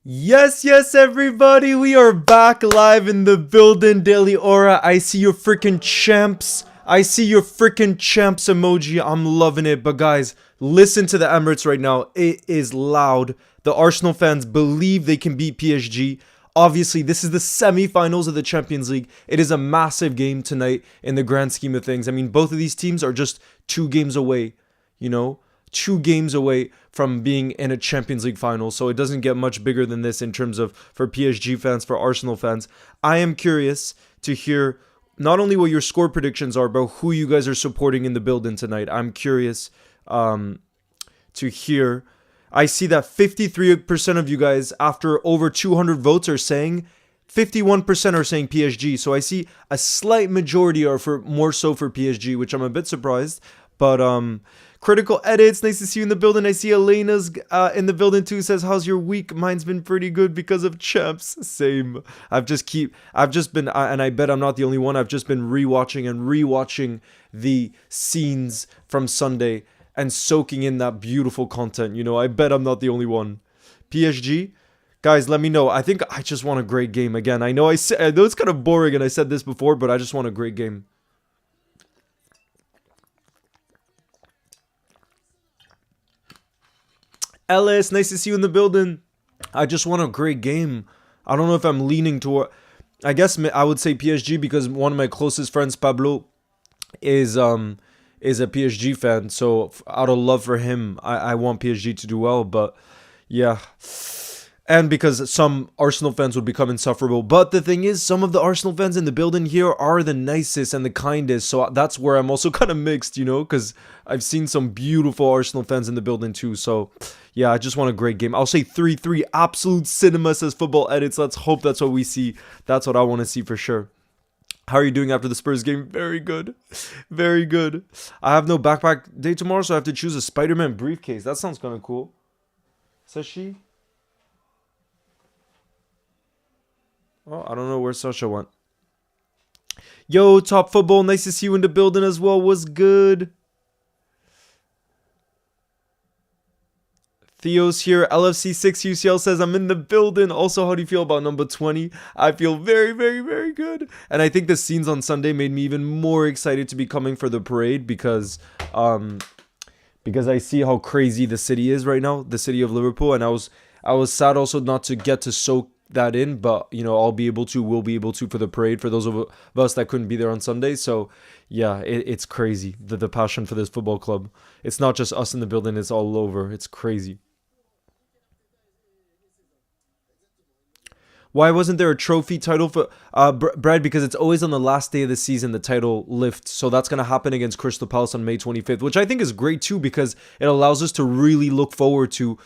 Yes, everybody, we are back live in the building. Daily Aura, I see your freaking champs. I see your freaking champs emoji. I'm loving it. But guys, listen to the Emirates right now. It is loud. The Arsenal fans believe they can beat PSG. Obviously, this is the semi-finals of the Champions League. It is a massive game tonight in the grand scheme of things. I mean, both of these teams are just 2 games away, you know? 2 games away from being in a Champions League final. So it doesn't get much bigger than this in terms of for PSG fans, for Arsenal fans. I am curious to hear not only what your score predictions are, but who you guys are supporting in the building tonight. I'm curious to hear. I see that 53% of you guys, after over 200 votes, are saying 51% are saying PSG. So I see a slight majority are for more so for PSG, which I'm a bit surprised. But Critical Edits, nice to see you in the building. I see Elena's in the building too. Says, how's your week? Mine's been pretty good because of champs. Same. I've just been, and I bet I'm not the only one. I've just been rewatching the scenes from Sunday and soaking in that beautiful content. You know, I bet I'm not the only one. PSG, guys, let me know. I think I just want a great game again. I know it's kind of boring, and I said this before, but I just want a great game. Ellis, nice to see you in the building. I just want a great game. I don't know if I'm leaning toward. I guess I would say PSG because one of my closest friends, Pablo, is a PSG fan. So out of love for him, I want PSG to do well. But yeah. And because some Arsenal fans would become insufferable. But the thing is, some of the Arsenal fans in the building here are the nicest and the kindest. So that's where I'm also kind of mixed, you know, because I've seen some beautiful Arsenal fans in the building too. So yeah, I just want a great game. I'll say 3-3 absolute cinema, says Football Edits. Let's hope that's what we see. That's what I want to see for sure. How are you doing after the Spurs game? Very good. Very good. I have no backpack day tomorrow, so I have to choose a Spider-Man briefcase. That sounds kind of cool. Says she? Oh, I don't know where Sasha went. Yo, Top Football, nice to see you in the building as well. What's good? Theo's here. LFC6 UCL says, I'm in the building. Also, how do you feel about number 20? I feel very, very, very good. And I think the scenes on Sunday made me even more excited to be coming for the parade because I see how crazy the city is right now, the city of Liverpool. And I was sad also not to get to soak that in, but you know, we'll be able to for the parade for those of us that couldn't be there on Sunday. So yeah, it's crazy, the passion for this football club. It's not just us in the building, it's all over. It's crazy. Why wasn't there a trophy title for Brad? Because it's always on the last day of the season the title lifts. So that's going to happen against Crystal Palace on May 25th, which I think is great too because it allows us to really look forward to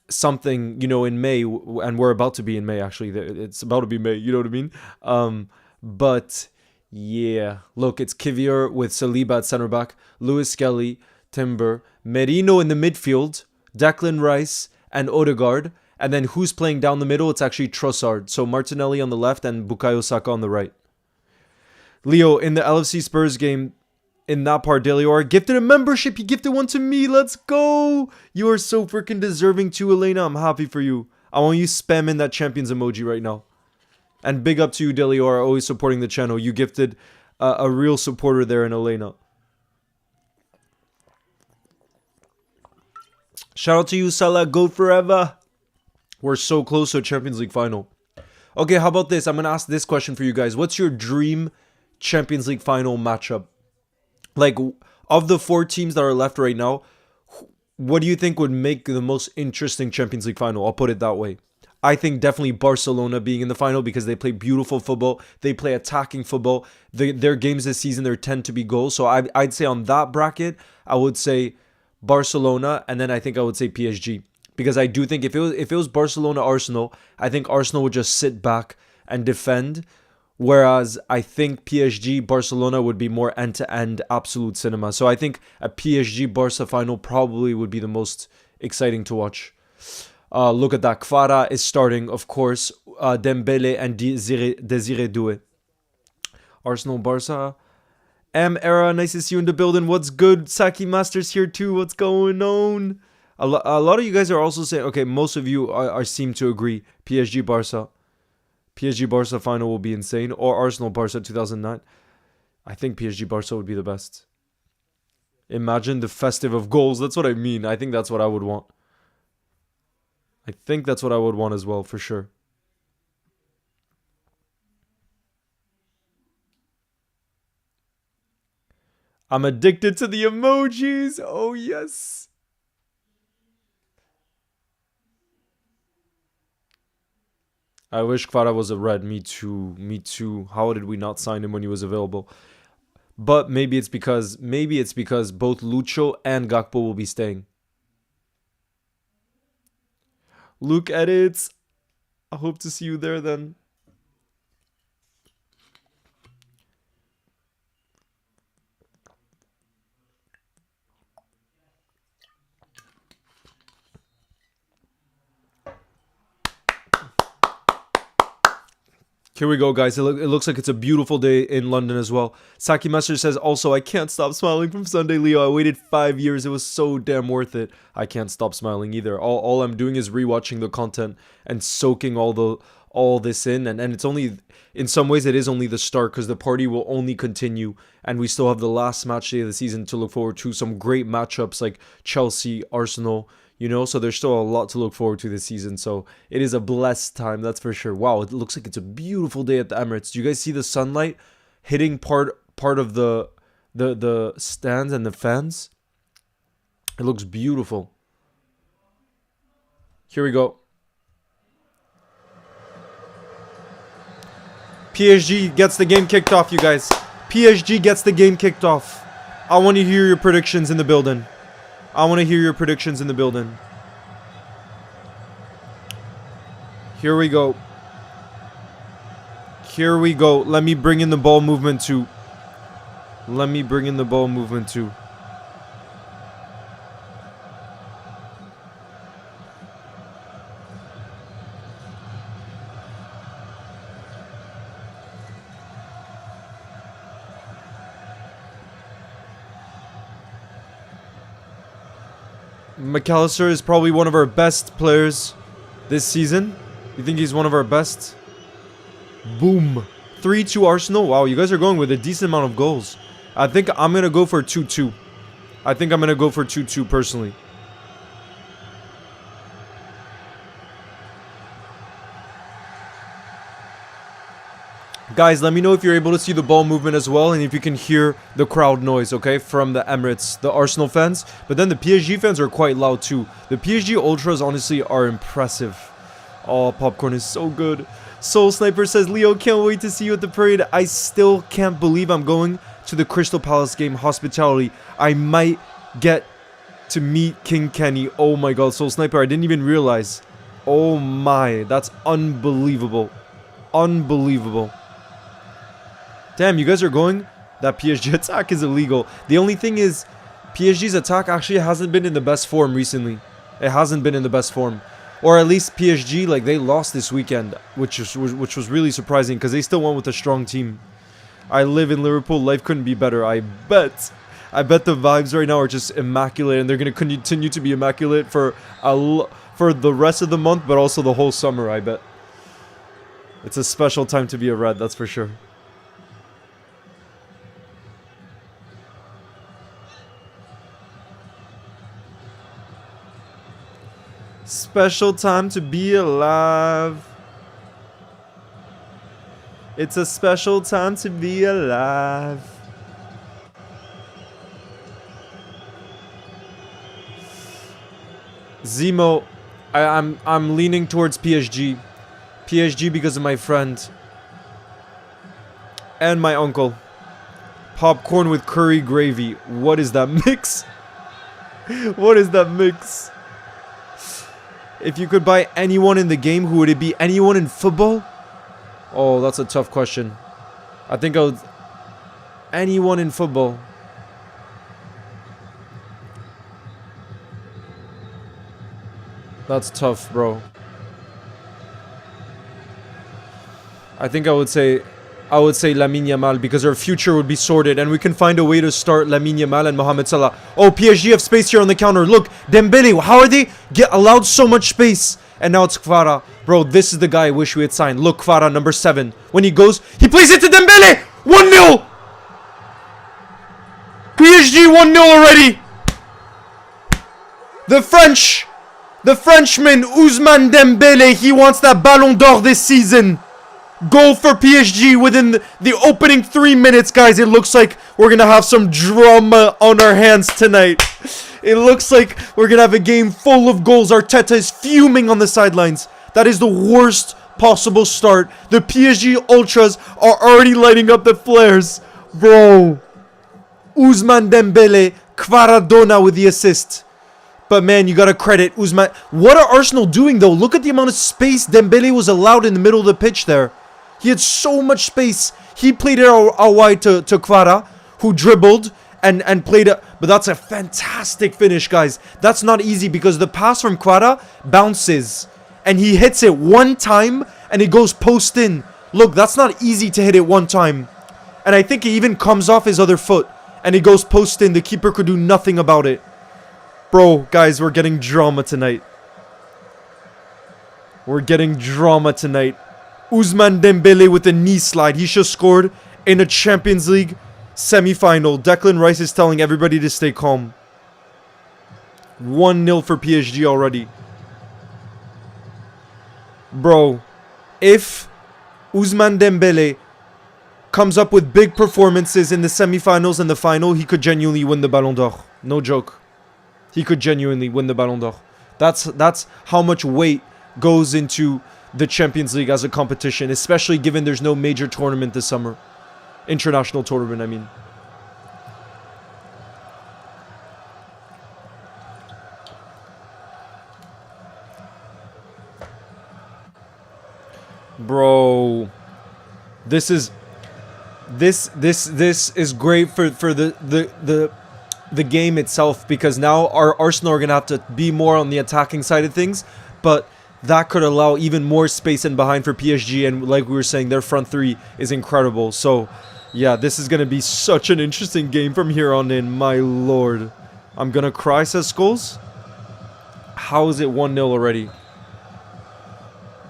something, you know, in May, and we're about to be in May, actually. It's about to be May, you know what I mean? But yeah, look, it's Kivior with Saliba at center back, Lewis Skelly, Timber, Merino in the midfield, Declan Rice, and Odegaard. And then who's playing down the middle? It's actually Trossard. So Martinelli on the left and Bukayo Saka on the right. Leo, in the LFC Spurs game, in that part, Delior gifted a membership. He gifted one to me. Let's go. You are so freaking deserving too, Elena. I'm happy for you. I want you spamming that champions emoji right now. And big up to you, Delior, always supporting the channel. You gifted a real supporter there in Elena. Shout out to you, Salah. Go forever. We're so close to a Champions League final. Okay, how about this? I'm going to ask this question for you guys. What's your dream Champions League final matchup? Like, of the 4 teams that are left right now, what do you think would make the most interesting Champions League final? I'll put it that way. I think definitely Barcelona being in the final because they play beautiful football. They play attacking football. Their games this season, there tend to be goals. So I'd say on that bracket, I would say Barcelona, and then I think I would say PSG. Because I do think if it was Barcelona-Arsenal, I think Arsenal would just sit back and defend. Whereas I think PSG-Barcelona would be more end-to-end absolute cinema. So I think a PSG-Barca final probably would be the most exciting to watch. Look at that. Kvara is starting, of course. Dembele and Desire Doué. Arsenal-Barca. M-Era, nice to see you in the building. What's good? Saki Masters here too. What's going on? A lot of you guys are also saying, okay, most of you are seem to agree. PSG Barca. PSG Barca final will be insane. Or Arsenal Barca 2009. I think PSG Barca would be the best. Imagine the festive of goals. That's what I mean. I think that's what I would want. I think that's what I would want as well, for sure. I'm addicted to the emojis. Oh, yes. I wish Kvara was a red. Me too. Me too. How did we not sign him when he was available? But maybe it's because both Lucho and Gakpo will be staying. Luke edits. I hope to see you there then. Here we go, guys. It looks like it's a beautiful day in London as well. Saki Master says, also, I can't stop smiling from Sunday, Leo. I waited 5 years. It was so damn worth it. I can't stop smiling either. All I'm doing is rewatching the content and soaking all this in. And it's only, in some ways, it is only the start because the party will only continue. And we still have the last match day of the season to look forward to. Some great matchups like Chelsea, Arsenal, you know, so there's still a lot to look forward to this season. So it is a blessed time, that's for sure. Wow, it looks like it's a beautiful day at the Emirates. Do you guys see the sunlight hitting part of the stands and the fans? It looks beautiful. Here we go. PSG gets the game kicked off, you guys. PSG gets the game kicked off. I want to hear your predictions in the building. I want to hear your predictions in the building. Here we go. Here we go. Let me bring in the ball movement too. Let me bring in the ball movement too. McAllister is probably one of our best players this season. You think he's one of our best? Boom. 3-2 Arsenal. Wow, you guys are going with a decent amount of goals. I think I'm going to go for 2-2. I think I'm going to go for 2-2 personally. Guys, let me know if you're able to see the ball movement as well and if you can hear the crowd noise, okay, from the Emirates, the Arsenal fans. But then the PSG fans are quite loud too. The PSG Ultras honestly are impressive. Oh, popcorn is so good. Soul Sniper says, Leo, can't wait to see you at the parade. I still can't believe I'm going to the Crystal Palace game hospitality. I might get to meet King Kenny. Oh my god, Soul Sniper, I didn't even realize. Oh my, that's unbelievable. Unbelievable. Damn, you guys are going? That PSG attack is illegal. The only thing is, PSG's attack actually hasn't been in the best form recently. It hasn't been in the best form. Or at least PSG, like, they lost this weekend, which was really surprising because they still went with a strong team. I live in Liverpool. Life couldn't be better. I bet the vibes right now are just immaculate, and they're going to continue to be immaculate for the rest of the month, but also the whole summer, I bet. It's a special time to be a Red, that's for sure. Special time to be alive. It's a special time to be alive. Zemo, I'm leaning towards PSG. PSG because of my friend. And my uncle. Popcorn with curry gravy. What is that mix? What is that mix? If you could buy anyone in the game, who would it be? Anyone in football? Oh, that's a tough question. I think I would... Anyone in football. That's tough, bro. I think I would say I would say Lamine Yamal, because our future would be sorted and we can find a way to start Lamine Yamal and Mohamed Salah. Oh, PSG have space here on the counter. Look, Dembele, how are they allowed so much space? And now it's Kvara. Bro, this is the guy I wish we had signed. Look, Kvara, number 7. When he goes, he plays it to Dembele! 1-0! PSG 1-0 already! The Frenchman, Ousmane Dembele, he wants that Ballon d'Or this season. Goal for PSG within the opening 3 minutes, guys. It looks like we're going to have some drama on our hands tonight. It looks like we're going to have a game full of goals. Arteta is fuming on the sidelines. That is the worst possible start. The PSG Ultras are already lighting up the flares. Bro. Ousmane Dembele, Kvaradona with the assist. But man, you gotta credit Ousmane. What are Arsenal doing though? Look at the amount of space Dembele was allowed in the middle of the pitch there. He had so much space. He played it out wide to Kvara, who dribbled and played it. But that's a fantastic finish, guys. That's not easy because the pass from Kvara bounces. And he hits it one time and it goes post in. Look, that's not easy to hit it one time. And I think it even comes off his other foot. And it goes post in. The keeper could do nothing about it. Bro, guys, we're getting drama tonight. We're getting drama tonight. Ousmane Dembele with a knee slide. He just scored in a Champions League semi-final. Declan Rice is telling everybody to stay calm. 1-0 for PSG already. Bro, if Ousmane Dembele comes up with big performances in the semi-finals and the final, he could genuinely win the Ballon d'Or. No joke. He could genuinely win the Ballon d'Or. That's how much weight goes into the Champions League as a competition, especially given there's no major tournament this summer. International tournament, I mean. Bro, this is great for the game itself, because now our Arsenal are going to have to be more on the attacking side of things, but that could allow even more space in behind for PSG, and like we were saying, their front three is incredible. So, yeah, this is going to be such an interesting game from here on in, my lord. I'm going to cry, says Scholes. How is it 1-0 already?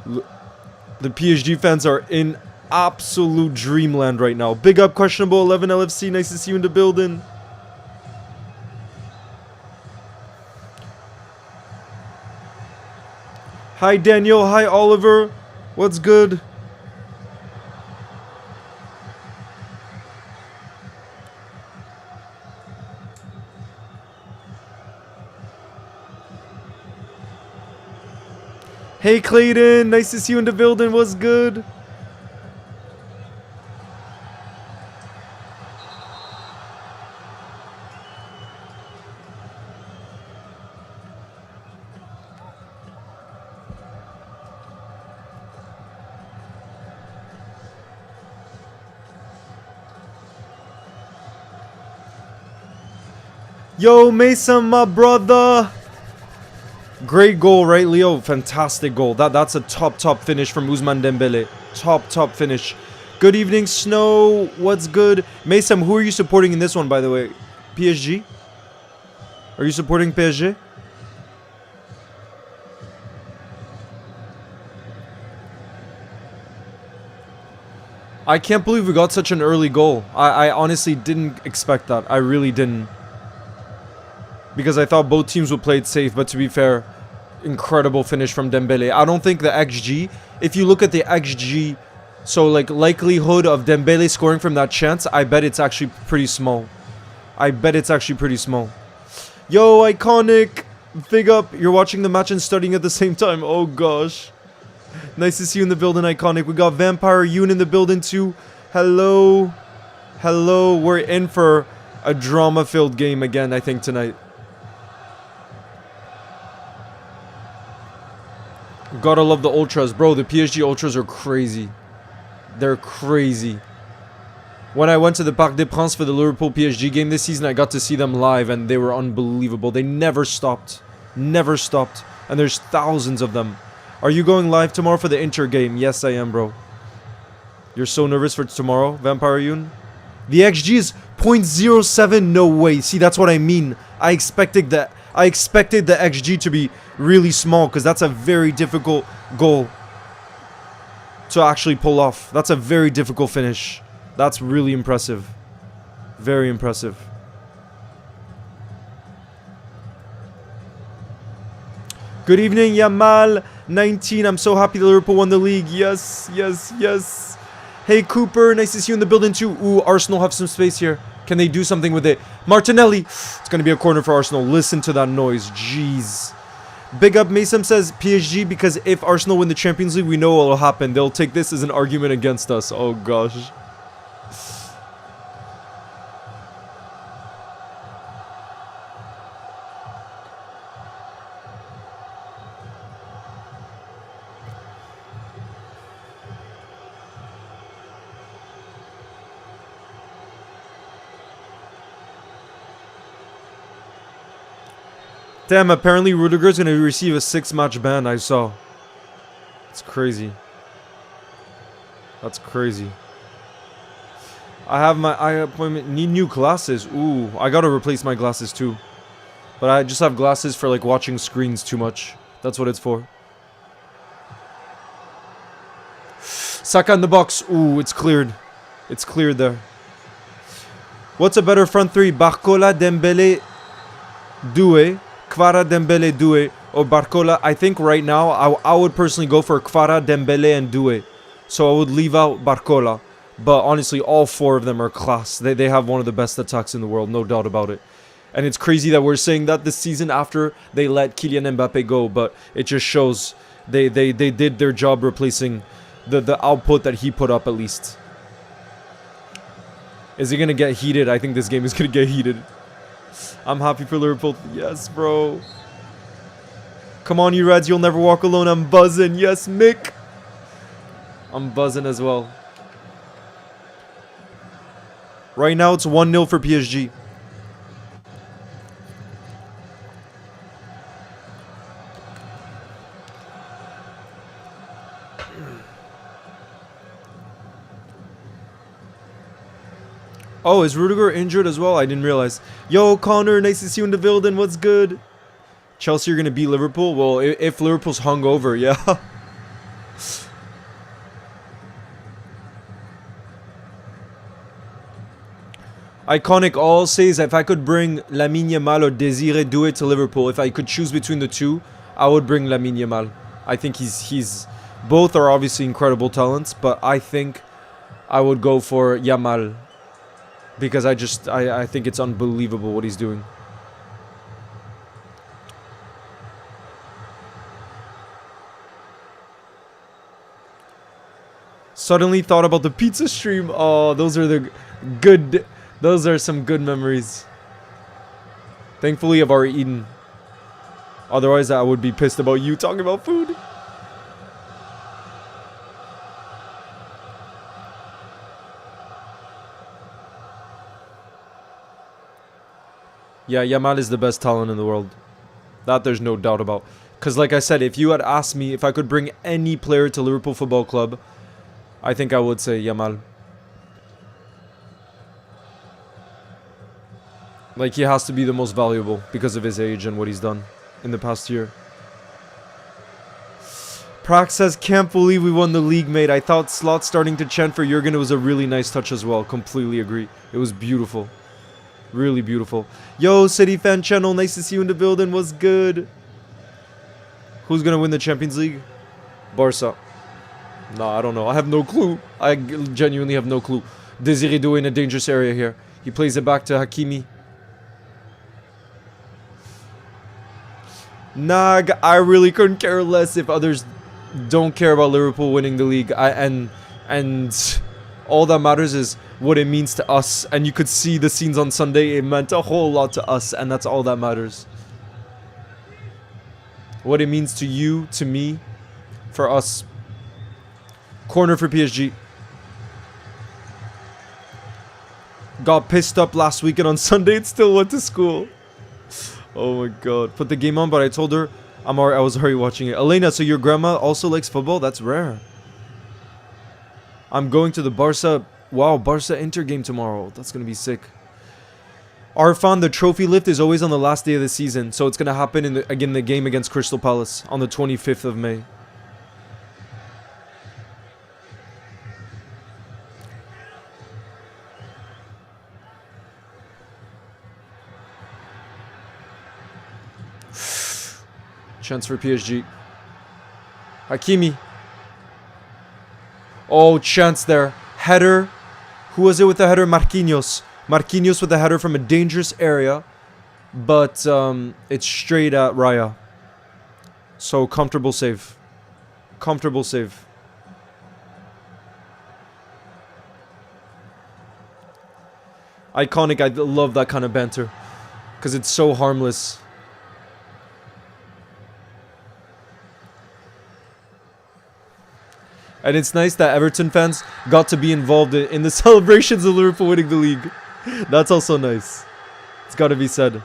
The PSG fans are in absolute dreamland right now. Big up Questionable 11 LFC, nice to see you in the building. Hi Daniel, hi Oliver, what's good? Hey Clayton, nice to see you in the building, what's good? Yo, Mason, my brother. Great goal, right, Leo? Fantastic goal. That's a top finish from Ousmane Dembele. Top finish. Good evening, Snow. What's good? Mason, who are you supporting in this one, by the way? PSG? Are you supporting PSG? I can't believe we got such an early goal. I honestly didn't expect that. I really didn't. Because I thought both teams would play it safe, but to be fair, incredible finish from Dembele. I don't think the XG, if you look at the XG, so like likelihood of Dembele scoring from that chance, I bet it's actually pretty small. I bet it's actually pretty small. Yo, Iconic, big up. You're watching the match and studying at the same time. Oh gosh. Nice to see you in the building, Iconic. We got Vampire Yoon in the building too. Hello. Hello. We're in for a drama-filled game again, I think, tonight. Gotta love the Ultras. Bro, the PSG Ultras are crazy. They're crazy. When I went to the Parc des Princes for the Liverpool PSG game this season, I got to see them live, and they were unbelievable. They never stopped. Never stopped. And there's thousands of them. Are you going live tomorrow for the Inter game? Yes, I am, bro. You're so nervous for tomorrow, Vampire Yoon? The XG is 0.07. No way. See, that's what I mean. I expected the XG to be really small because that's a very difficult goal to actually pull off. That's a very difficult finish. That's really impressive. Very impressive. Good evening, Yamal 19. I'm so happy that Liverpool won the league. Yes, yes, yes. Hey, Cooper. Nice to see you in the building, too. Ooh, Arsenal have some space here. Can they do something with it? Martinelli. It's going to be a corner for Arsenal. Listen to that noise. Jeez. Big up Mason says PSG because if Arsenal win the Champions League, we know what will happen. They'll take this as an argument against us. Oh, gosh. Damn, apparently Rudiger's going to receive a 6-match ban, I saw. It's crazy. That's crazy. I have my eye appointment. Need new glasses. Ooh, I got to replace my glasses too. But I just have glasses for like watching screens too much. That's what it's for. Saka in the box. Ooh, it's cleared. It's cleared there. What's a better front three? Barcola, Dembele, Doué. Kvara, Dembele, Doué, or Barcola. I think right now I would personally go for Kvara, Dembele, and Doué. So I would leave out Barcola. But honestly, all four of them are class. They have one of the best attacks in the world, no doubt about it. And it's crazy that we're saying that this season after they let Kylian Mbappe go. But it just shows they did their job replacing the output that he put up at least. Is it going to get heated? I think this game is going to get heated. I'm happy for Liverpool. Yes, bro. Come on, you Reds. You'll never walk alone. I'm buzzing. Yes, Mick. I'm buzzing as well. Right now, it's 1-0 for PSG. Oh, is Rudiger injured as well? I didn't realize. Yo, Connor, nice to see you in the building. What's good? Chelsea are going to beat Liverpool? Well, if Liverpool's hungover, yeah. Iconic all says, if I could bring Lamine Yamal or Desiré Doué to Liverpool, if I could choose between the two, I would bring Lamine Yamal. I think he's both are obviously incredible talents, but I think I would go for Yamal. Because I think it's unbelievable what he's doing. Suddenly thought about the pizza stream. Oh, those are some good memories. Thankfully, I've already eaten. Otherwise, I would be pissed about you talking about food. Yeah, Yamal is the best talent in the world. That there's no doubt about. Because like I said, if you had asked me if I could bring any player to Liverpool Football Club, I think I would say Yamal. Like, he has to be the most valuable because of his age and what he's done in the past year. Prax says, can't believe we won the league, mate. I thought Slot starting to chant for Jurgen. It was a really nice touch as well. Completely agree. It was beautiful. Really beautiful. Yo, City Fan Channel, nice to see you in the building. What's good? Who's going to win the Champions League? Barca. No, I don't know. I have no clue. I genuinely have no clue. Desiré Doué in a dangerous area here. He plays it back to Hakimi. Nah, I really couldn't care less if others don't care about Liverpool winning the league. And all that matters is what it means to us. And you could see the scenes on Sunday. It meant a whole lot to us, and that's all that matters. What it means to you, to me, for us. Corner for PSG. Got pissed up last weekend on Sunday and still went to school. Oh my god. Put the game on, but I told her I was already watching it. Elena, so your grandma also likes football? That's rare. I'm going to the Barca. Wow, Barca Inter game tomorrow. That's gonna be sick. Arfan, the trophy lift is always on the last day of the season, so it's gonna happen in the game against Crystal Palace on the 25th of May. Chance for PSG. Hakimi. Oh, chance there. Header. Who was it with the header? Marquinhos. Marquinhos with a header from a dangerous area. But it's straight at Raya. So, comfortable save. Comfortable save. Iconic. I love that kind of banter. Because it's so harmless. And it's nice that Everton fans got to be involved in the celebrations of Liverpool winning the league. That's also nice. It's got to be said.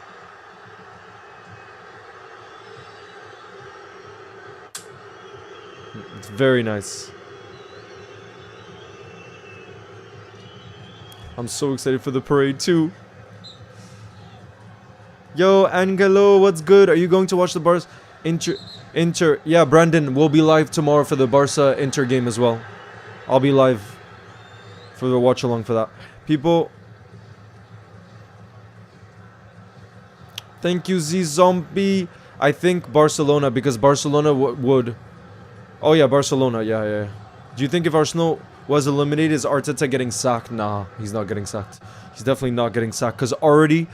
It's very nice. I'm so excited for the parade too. Yo, Angelo, what's good? Are you going to watch the Barca Inter? Yeah, Brandon will be live tomorrow for the Barca Inter game as well. I'll be live for the watch along for that. People, thank you, Z Zombie. I think Barcelona, because Barcelona would. Oh yeah, Barcelona. Yeah. Do you think if Arsenal was eliminated, is Arteta getting sacked? Nah, he's not getting sacked. He's definitely not getting sacked because already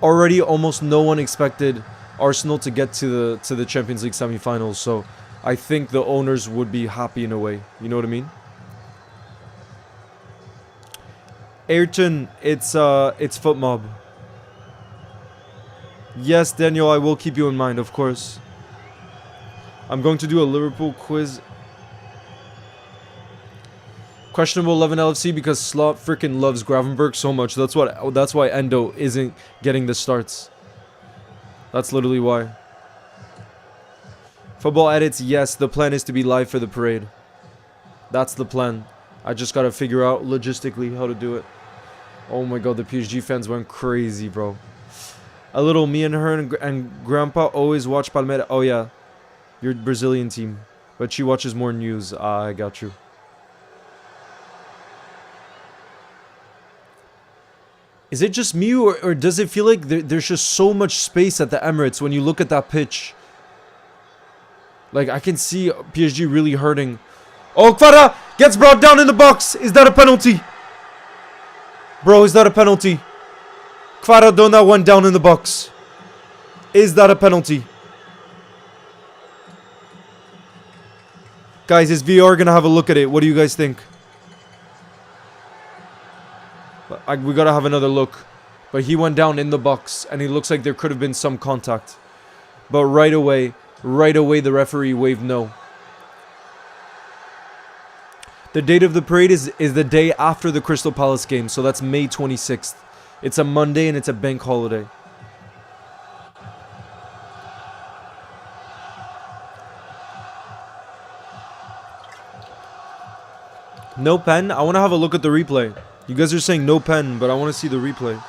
almost no one expected Arsenal to get to the Champions League semi-finals. So I think the owners would be happy in a way. You know what I mean? Ayrton, it's FootMob. Yes, Daniel, I will keep you in mind, of course. I'm going to do a Liverpool quiz. Questionable 11 LFC because Slot freaking loves Gravenberg so much. That's why Endo isn't getting the starts. That's literally why. Football edits, yes, the plan is to be live for the parade. That's the plan. I just gotta figure out logistically how to do it. Oh my god, the PSG fans went crazy, bro. A little me and her and Grandpa always watch Palmeiras. Oh yeah, your Brazilian team. But she watches more news. I got you. Is it just me or does it feel like there's just so much space at the Emirates when you look at that pitch? Like, I can see PSG really hurting. Oh, Kvara gets brought down in the box. Is that a penalty? Bro, is that a penalty? Kvara Dona went down in the box. Is that a penalty? Guys, is VR gonna have a look at it? What do you guys think? We gotta have another look. But he went down in the box, and it looks like there could have been some contact. But right away the referee waved no. The date of the parade is the day after the Crystal Palace game, so that's May 26th. It's a Monday and it's a bank holiday. No pen? I want to have a look at the replay. You guys are saying no pen, but I want to see the replay.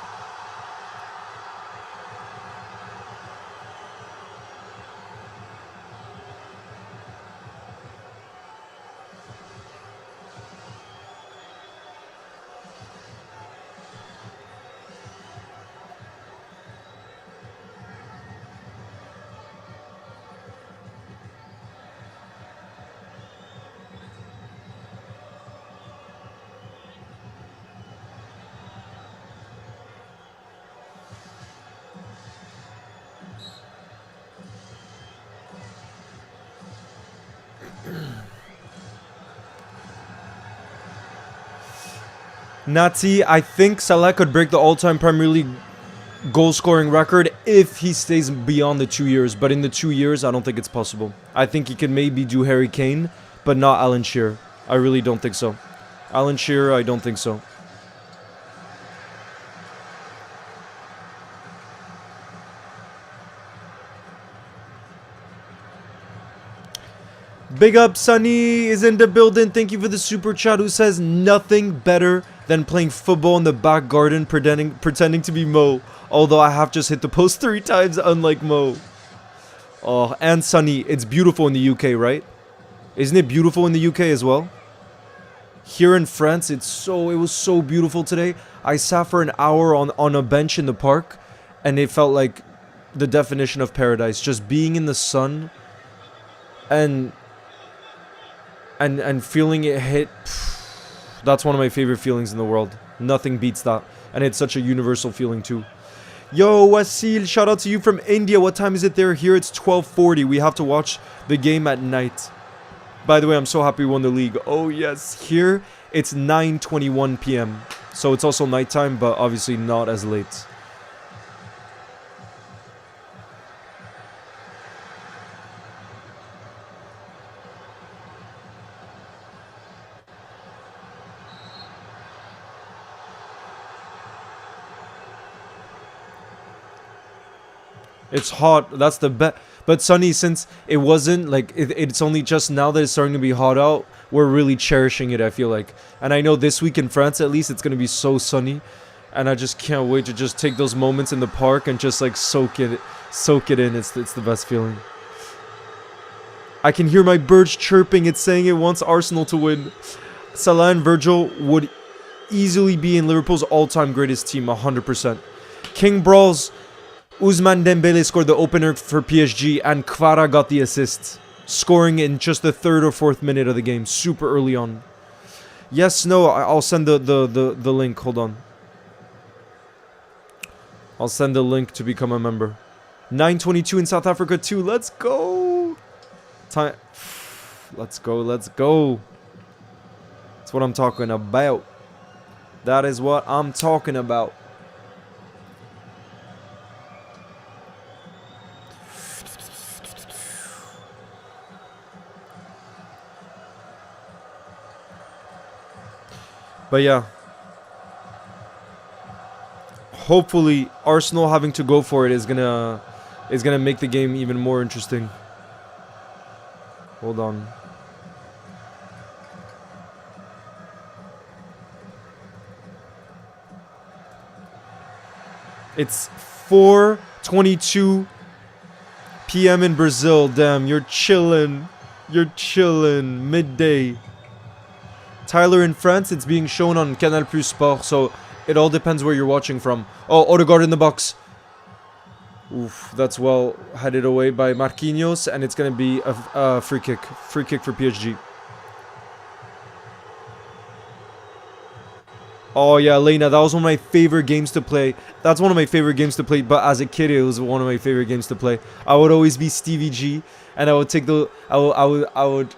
Nazi, I think Salah could break the all-time Premier League goal-scoring record if he stays beyond the 2 years. But in the 2 years, I don't think it's possible. I think he can maybe do Harry Kane, but not Alan Shearer. I really don't think so. Alan Shearer, I don't think so. Big up Sunny is in the building. Thank you for the super chat. Who says nothing better than playing football in the back garden pretending to be Mo. Although I have just hit the post 3 times unlike Mo. Oh, and Sunny, it's beautiful in the UK, right? Isn't it beautiful in the UK as well? Here in France, it was so beautiful today. I sat for an hour on a bench in the park, and it felt like the definition of paradise. Just being in the sun and feeling it hit. That's one of my favorite feelings in the world. Nothing beats that. And it's such a universal feeling too. Yo, Wasil, shout out to you from India. What time is it there? Here it's 12:40. We have to watch the game at night. By the way, I'm so happy we won the league. Oh, yes. Here, it's 9:21 p.m. So it's also nighttime, but obviously not as late. It's hot. That's the best. But Sunny, since it wasn't like it's only just now that it's starting to be hot out, we're really cherishing it, I feel like. And I know this week in France, at least, it's gonna be so sunny, and I just can't wait to just take those moments in the park and just like soak it in. It's the best feeling. I can hear my birds chirping. It's saying it wants Arsenal to win. Salah and Virgil would easily be in Liverpool's all-time greatest team, 100%. King Brawls. Ousmane Dembele scored the opener for PSG, and Kvara got the assist, scoring in just the 3rd or 4th minute of the game, super early on. Yes, no, I'll send the link. Hold on. I'll send the link to become a member. 9:22 in South Africa too. Let's go. Time. Let's go. Let's go. That's what I'm talking about. That is what I'm talking about. But yeah, hopefully Arsenal having to go for it is gonna make the game even more interesting. Hold on. It's 4:22 p.m. in Brazil. Damn, you're chilling. You're chilling. Midday. Tyler in France, it's being shown on Canal Plus Sport, so it all depends where you're watching from. Oh, Odegaard in the box. Oof, that's well headed away by Marquinhos, and it's going to be a free kick. Free kick for PSG. Oh, yeah, Lena, that was one of my favorite games to play. That's one of my favorite games to play, but as a kid, it was one of my favorite games to play. I would always be Stevie G, and I would take the... I would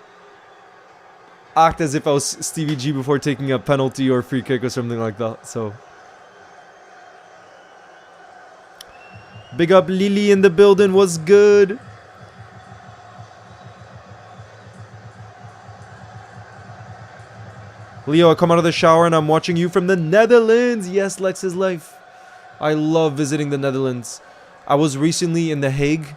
act as if I was Stevie G before taking a penalty or free kick or something like that. So big up Lily in the building. What's good? Leo, I come out of the shower and I'm watching you from the Netherlands. Yes, Lex is life. I love visiting the Netherlands. I was recently in The Hague.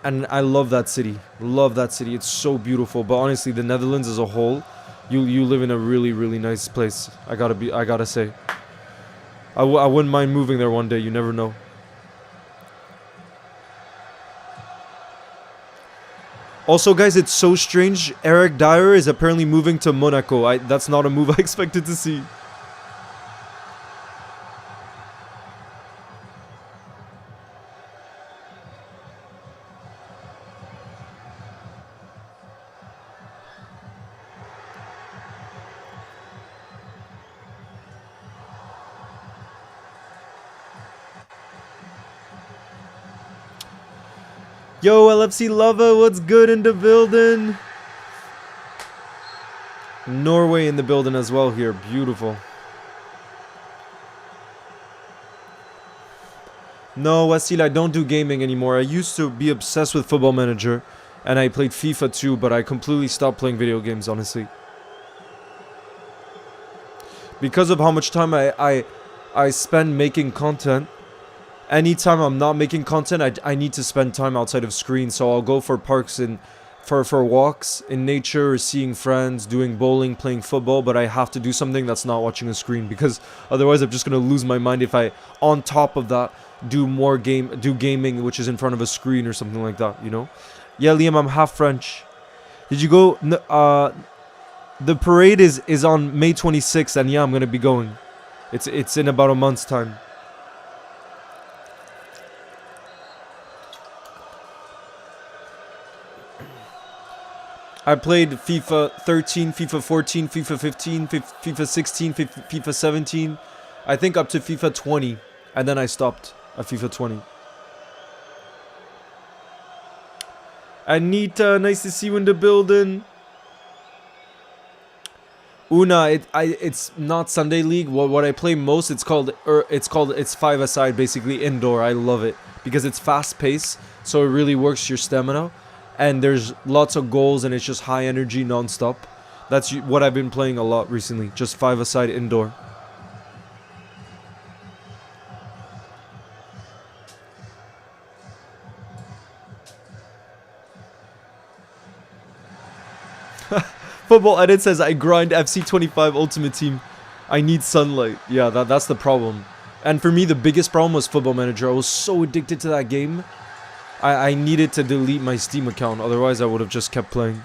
And I love that city. Love that city. It's so beautiful. But honestly, the Netherlands as a whole, you live in a really, really nice place. I gotta say. I wouldn't mind moving there one day. You never know. Also, guys, it's so strange. Eric Dyer is apparently moving to Monaco. That's not a move I expected to see. Yo, LFC Lava, what's good in the building? Norway in the building as well here. Beautiful. No, Wasil, I don't do gaming anymore. I used to be obsessed with Football Manager, and I played FIFA too, but I completely stopped playing video games, honestly. Because of how much time I spend making content, anytime I'm not making content, I need to spend time outside of screen. So I'll go for parks and for walks in nature, or seeing friends, doing bowling, playing football. But I have to do something that's not watching a screen, because otherwise I'm just gonna lose my mind if I, on top of that, do gaming, which is in front of a screen or something like that. You know? Yeah, Liam, I'm half French. Did you go? The parade is on May 26th, and yeah, I'm gonna be going. It's in about a month's time. I played FIFA 13, FIFA 14, FIFA 15, FIFA 16, FIFA 17. I think up to FIFA 20, and then I stopped at FIFA 20. Anita, nice to see you in the building. Una, it's not Sunday League. What I play most, it's 5-a-side, basically indoor. I love it because it's fast paced, so it really works your stamina, and there's lots of goals, and it's just high energy non-stop. That's what I've been playing a lot recently, just 5-a-side indoor. Football Edit says, I grind FC 25 Ultimate Team. I need sunlight. Yeah, that's the problem. And for me, the biggest problem was Football Manager. I was so addicted to that game. I needed to delete my Steam account. Otherwise, I would have just kept playing.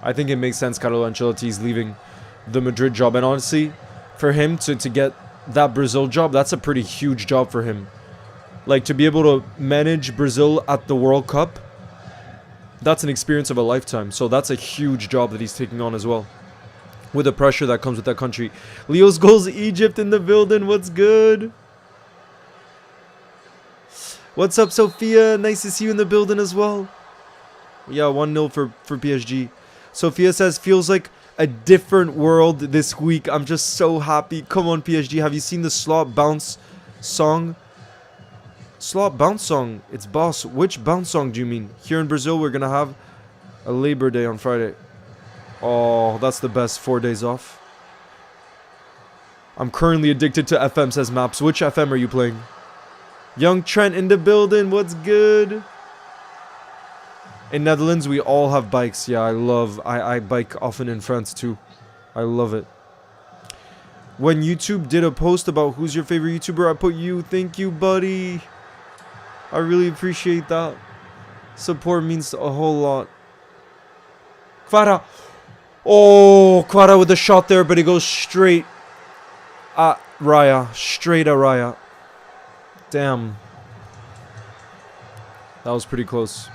I think it makes sense Carlo Ancelotti is leaving the Madrid job. And honestly, for him to get that Brazil job, that's a pretty huge job for him. Like, to be able to manage Brazil at the World Cup, that's an experience of a lifetime. So that's a huge job that he's taking on as well, with the pressure that comes with that country. Leo's goals, Egypt in the building. What's good? What's up, Sophia? Nice to see you in the building as well. Yeah, 1-0 for PSG. Sophia says, feels like a different world this week. I'm just so happy. Come on, PSG. Have you seen the Slot Bounce song? Slot Bounce song. It's boss. Which bounce song do you mean? Here in Brazil, we're going to have a Labor Day on Friday. Oh, that's the best. 4 days off. I'm currently addicted to FM, says Maps. Which FM are you playing? Young Trent in the building. What's good? In Netherlands, we all have bikes. Yeah, I bike often in France too. I love it. When YouTube did a post about who's your favorite YouTuber, I put you. Thank you, buddy. I really appreciate that. Support means a whole lot. Kvara. Oh, Kvara with the shot there, but it goes straight at Raya. Straight at Raya. Damn. That was pretty close.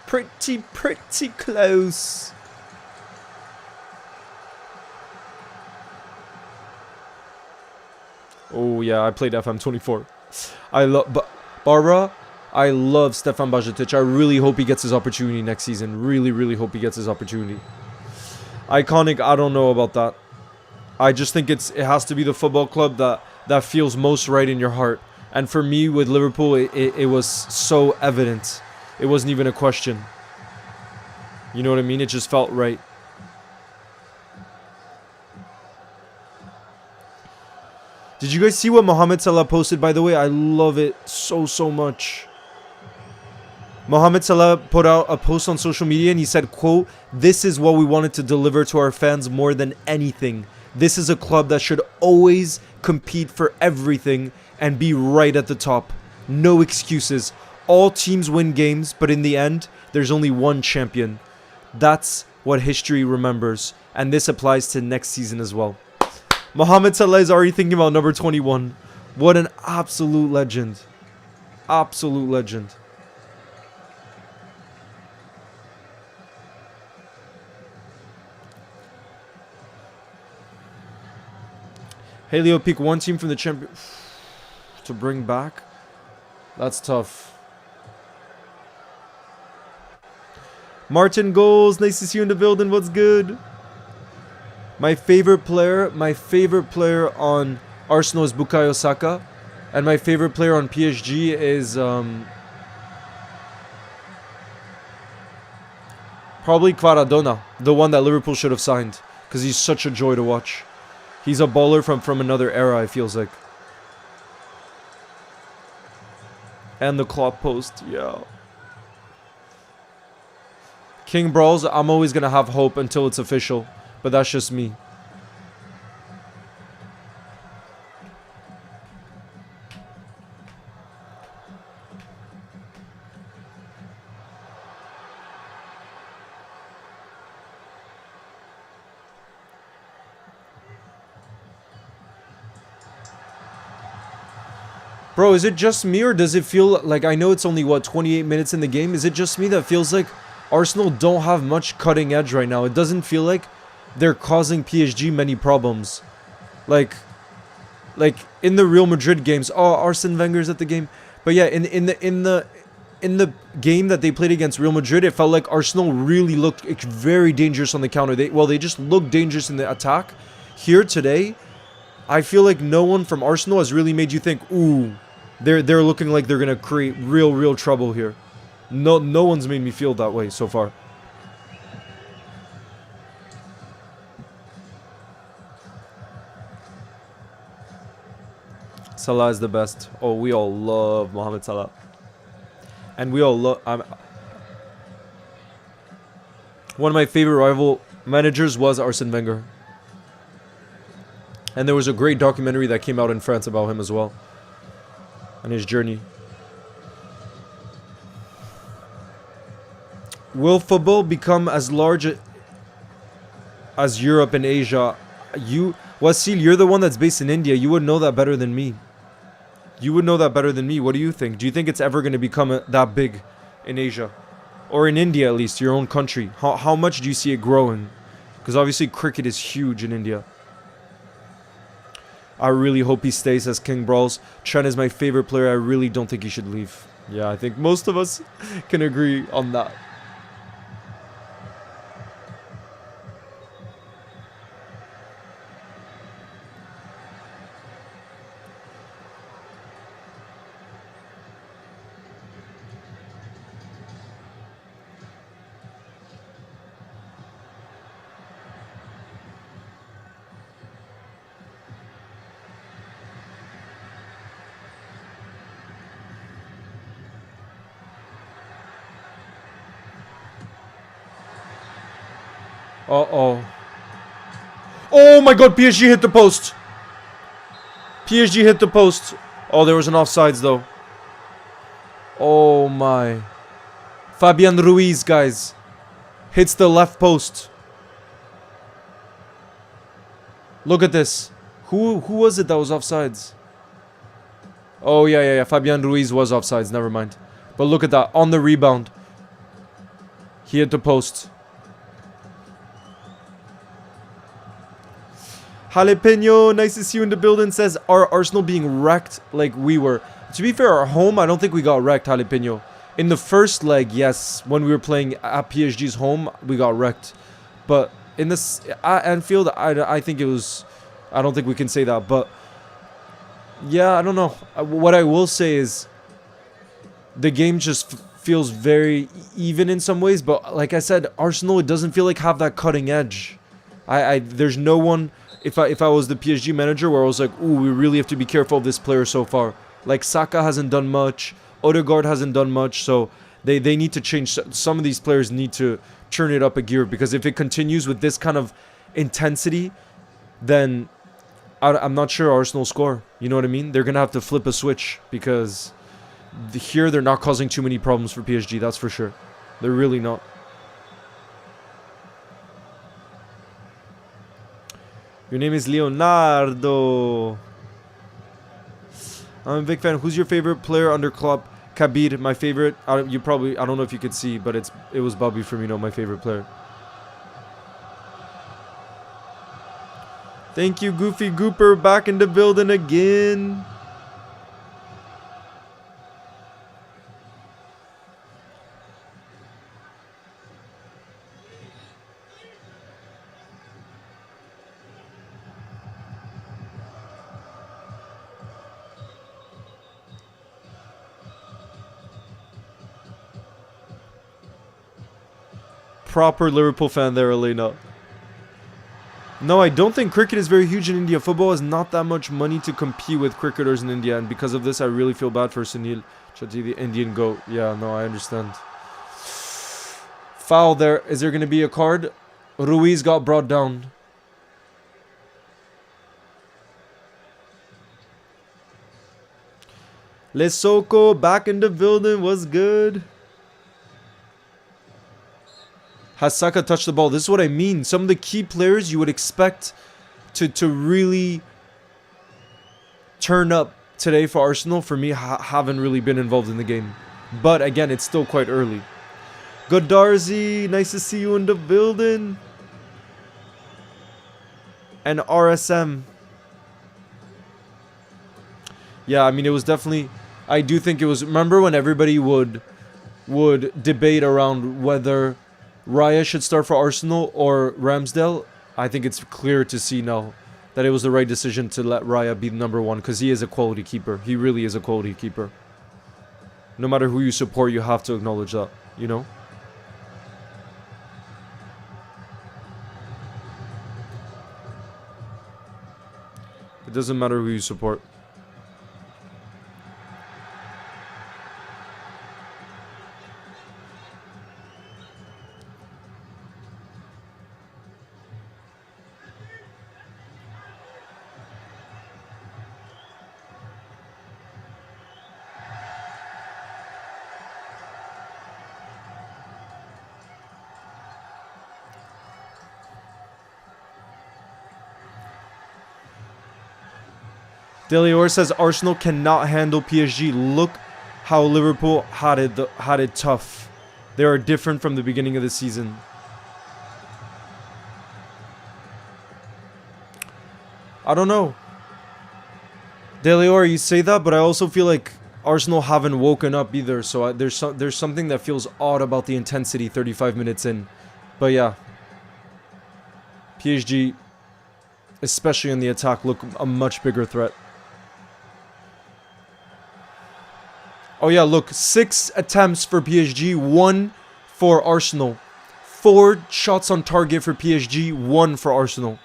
Pretty close. Oh yeah, I played FM24. I love Barbara. I love Stefan Bajcetic. I really hope he gets his opportunity next season. Really hope he gets his opportunity. Iconic, I don't know about that. I just think it has to be the football club that feels most right in your heart. And for me, with Liverpool, it was so evident. It wasn't even a question. You know what I mean? It just felt right. Did you guys see what Mohamed Salah posted, by the way? I love it so much. Mohamed Salah put out a post on social media and he said, quote, "This is what we wanted to deliver to our fans more than anything. This is a club that should always compete for everything and be right at the top. No excuses. All teams win games, but in the end, there's only one champion. That's what history remembers. And this applies to next season as well." Mohamed Salah is already thinking about number 21. What an absolute legend. Absolute legend. Hey Leo, pick one team from the champion to bring back. That's tough. Martin Goals, nice to see you in the building. What's good? My favorite player on Arsenal is Bukayo Saka, and my favorite player on PSG is Probably Quaradona, the one that Liverpool should have signed, because he's such a joy to watch. He's a baller from another era, it feels like. And the Klopp post, yeah. King Brawls, I'm always going to have hope until it's official, but that's just me. Bro, is it just me or does it feel like, I know it's only, what, 28 minutes in the game? Is it just me that feels like Arsenal don't have much cutting edge right now? It doesn't feel like they're causing PSG many problems. Like in the Real Madrid games, oh, Arsene Wenger's at the game. But yeah, in the game that they played against Real Madrid, it felt like Arsenal really looked very dangerous on the counter. They just looked dangerous in the attack. Here today, I feel like no one from Arsenal has really made you think, ooh, they're looking like they're gonna create real trouble here. No one's made me feel that way so far. Salah is the best. Oh, we all love Mohamed Salah. And we all love... one of my favorite rival managers was Arsene Wenger. And there was a great documentary that came out in France about him as well. And his journey. Will football become as large as Europe and Asia? Wasil, you're the one that's based in India. You would know that better than me. You would know that better than me. What do you think? Do you think it's ever going to become that big in Asia? Or in India, at least, your own country? How much do you see it growing? Because obviously cricket is huge in India. I really hope he stays as King Brawls. Trent is my favorite player. I really don't think he should leave. Yeah, I think most of us can agree on that. Uh-oh. Oh my god, PSG hit the post. PSG hit the post. Oh, there was an offsides though. Oh my. Fabian Ruiz, guys. Hits the left post. Look at this. Who was it that was offsides? Oh, yeah. Fabian Ruiz was offsides. Never mind. But look at that. On the rebound. He hit the post. Jalapeno, nice to see you in the building, says, are Arsenal being wrecked like we were? To be fair, at home, I don't think we got wrecked, Jalapeno. In the first leg, yes, when we were playing at PSG's home, we got wrecked. But in this, at Anfield, I think it was, I don't think we can say that. But, yeah, I don't know. What I will say is, the game just feels very even in some ways. But like I said, Arsenal, it doesn't feel like have that cutting edge. There's no one... If I was the PSG manager where I was like, ooh, we really have to be careful of this player so far. Like, Saka hasn't done much. Odegaard hasn't done much. So they need to change. Some of these players need to turn it up a gear. Because if it continues with this kind of intensity, then I'm not sure Arsenal score. You know what I mean? They're going to have to flip a switch. Because here they're not causing too many problems for PSG. That's for sure. They're really not. Your name is Leonardo. I'm a big fan. Who's your favorite player under Klopp? Kabir, my favorite. I don't know if you could see, but it was Bobby Firmino, my favorite player. Thank you, Goofy Gooper, back in the building again. proper Liverpool fan there, Elena. No, I don't think cricket is very huge in India. Football has not that much money to compete with cricketers in India. And because of this, I really feel bad for Sunil Chatti, the Indian GOAT. Yeah, no, I understand. Foul there. Is there going to be a card? Ruiz got brought down. Lesoko back in the building. What's good? Has Saka touched the ball? This is what I mean. Some of the key players you would expect to really turn up today for Arsenal, for me, haven't really been involved in the game. But again, it's still quite early. Good Darzi, nice to see you in the building. And RSM. Yeah, I mean, it was definitely... I do think it was... Remember when everybody would debate around whether Raya should start for Arsenal or Ramsdale? I think it's clear to see now that it was the right decision to let Raya be number one, because he is a quality keeper. He really is a quality keeper. No matter who you support, you have to acknowledge that, you know? It doesn't matter who you support. Delior says Arsenal cannot handle PSG. Look how Liverpool had it tough. They are different from the beginning of the season. I don't know. Delior, you say that, but I also feel like Arsenal haven't woken up either. So there's something that feels odd about the intensity 35 minutes in. But yeah, PSG, especially in the attack, look a much bigger threat. Oh yeah, look, 6 attempts for PSG, 1 for Arsenal. 4 shots on target for PSG, 1 for Arsenal.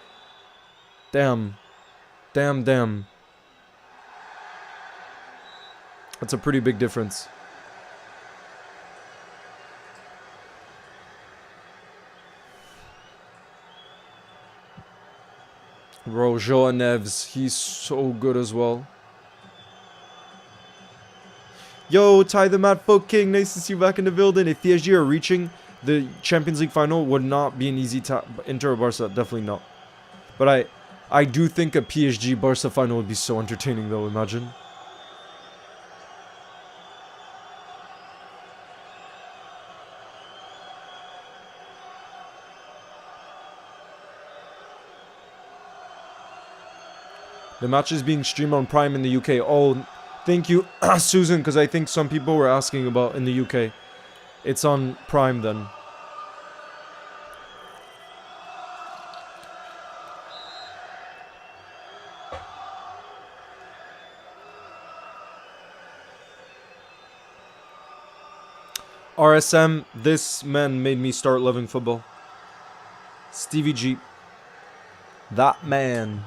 Damn. Damn, damn. That's a pretty big difference. Bro, Joao Neves, he's so good as well. Yo, Ty the Mad Folk King, nice to see you back in the building. If PSG are reaching the Champions League final, would not be an easy task. Inter or Barca, definitely not. But I do think a PSG Barca final would be so entertaining though, imagine. The match is being streamed on Prime in the UK. Oh, thank you, Susan, because I think some people were asking about in the UK. It's on Prime then. RSM, this man made me start loving football. Stevie G. That man.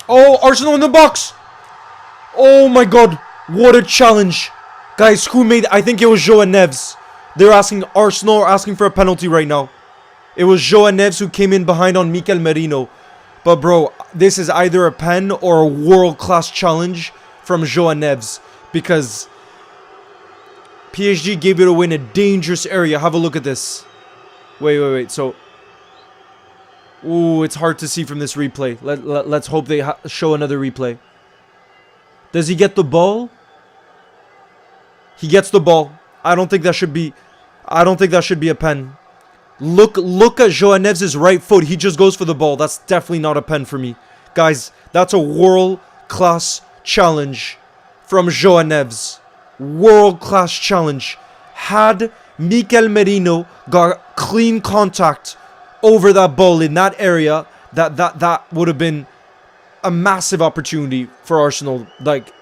Oh, Arsenal in the box! Oh my god, what a challenge. Guys, who made... I think it was Joao Neves. They're asking... Arsenal are asking for a penalty right now. It was Joao Neves who came in behind on Mikel Merino. But bro, this is either a pen or a world-class challenge from Joao Neves. Because PSG gave it away in a dangerous area. Have a look at this. Wait. So... Ooh, it's hard to see from this replay. Let's hope they show another replay. Does he get the ball? He gets the ball. I don't think that should be... I don't think that should be a pen. Look at Joao Neves' right foot. He just goes for the ball. That's definitely not a pen for me. Guys, that's a world-class challenge from Joao Neves. World-class challenge. Had Mikel Merino got clean contact over that ball in that area, that would have been a massive opportunity for Arsenal. Like,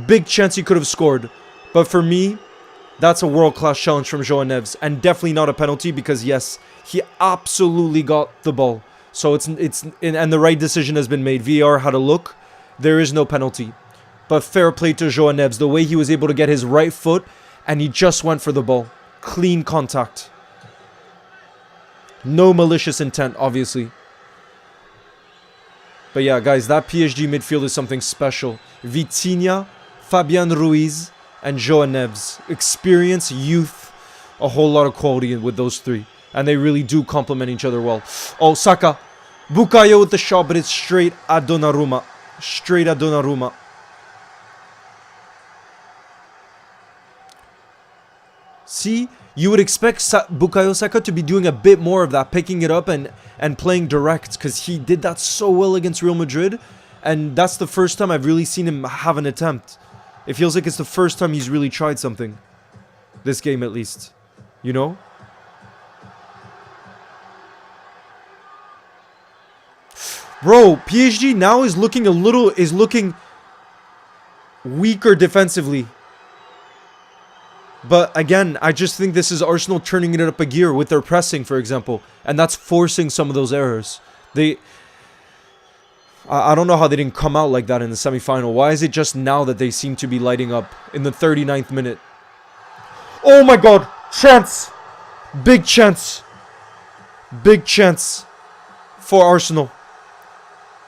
big chance he could have scored. But for me, that's a world-class challenge from João Neves. And definitely not a penalty because, yes, he absolutely got the ball. So and the right decision has been made. VAR had a look. There is no penalty. But fair play to João Neves. The way he was able to get his right foot and he just went for the ball. Clean contact. No malicious intent, obviously. But yeah, guys, that PSG midfield is something special. Vitinha, Fabian Ruiz, and João Neves. Experience, youth, a whole lot of quality with those three. And they really do complement each other well. Oh, Saka. Bukayo with the shot, but it's straight at Donnarumma. Straight at Donnarumma. See, you would expect Bukayo Saka to be doing a bit more of that, picking it up and playing direct, because he did that so well against Real Madrid, and that's the first time I've really seen him have an attempt. It feels like it's the first time he's really tried something. This game, at least. You know? Bro, PSG now is looking weaker defensively. But again, I just think this is Arsenal turning it up a gear with their pressing, for example. And that's forcing some of those errors. I don't know how they didn't come out like that in the semi-final. Why is it just now that they seem to be lighting up in the 39th minute? Oh my god! Chance! Big chance! Big chance for Arsenal.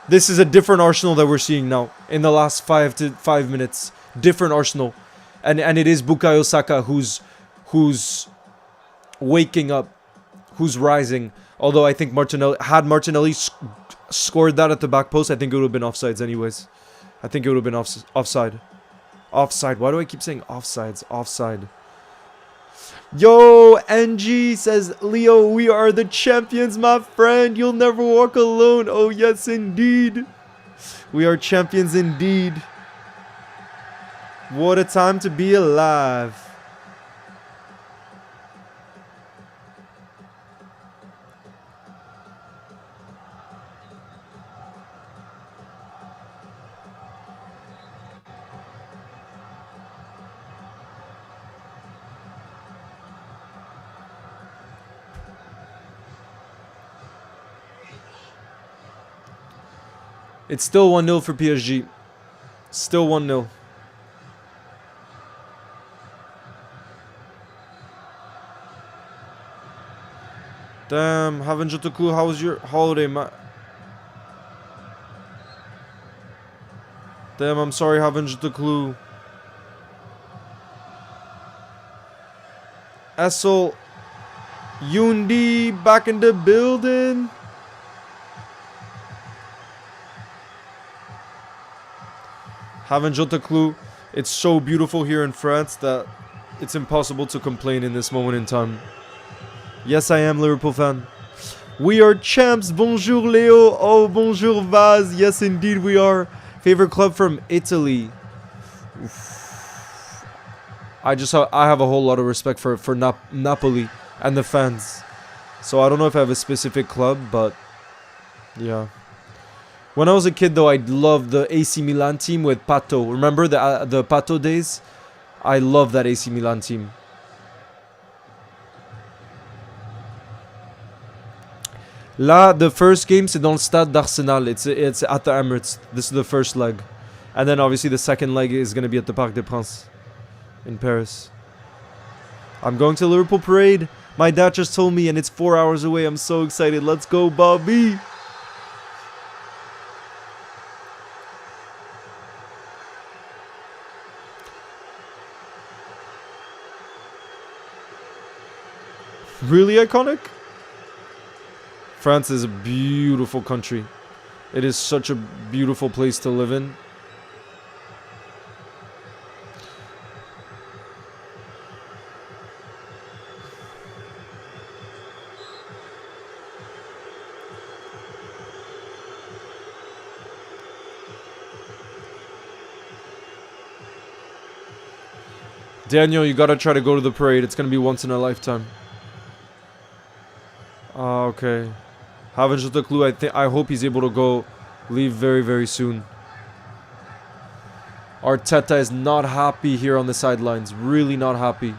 This is a different Arsenal that we're seeing now in the last 5 minutes. Different Arsenal. And it is Bukayo Saka who's waking up, who's rising. Although I think Martinelli scored that at the back post, I think it would have been offsides anyways. I think it would have been offside. Offside. Why do I keep saying offsides? Offside. Yo, NG says, Leo, we are the champions, my friend. You'll never walk alone. Oh, yes, indeed. We are champions indeed. What a time to be alive. It's still 1-0 for PSG. Still 1-0. Damn, haven't you cool? How was your holiday, man? Damn, I'm sorry, haven't you clue. Essel Yundi back in the building. Haven't you clue? It's so beautiful here in France that it's impossible to complain in this moment in time. Yes, I am Liverpool fan. We are champs. Bonjour, Leo. Oh, bonjour, Vaz. Yes, indeed, we are. Favorite club from Italy. Oof. I have a whole lot of respect for Napoli and the fans. So I don't know if I have a specific club, but yeah. When I was a kid, though, I loved the AC Milan team with Pato. Remember the Pato days? I love that AC Milan team. Là, the first game, c'est dans le stade d'Arsenal. It's at the Emirates. This is the first leg. And then, obviously, the second leg is going to be at the Parc des Princes in Paris. I'm going to the Liverpool parade. My dad just told me, and it's 4 hours away. I'm so excited. Let's go, Bobby. Really iconic? France is a beautiful country. It is such a beautiful place to live in. Daniel, you gotta try to go to the parade. It's gonna be once in a lifetime. Okay. Haven't just a clue. I hope he's able to go Leave very, very soon. Arteta is not happy here on the sidelines. Really not happy.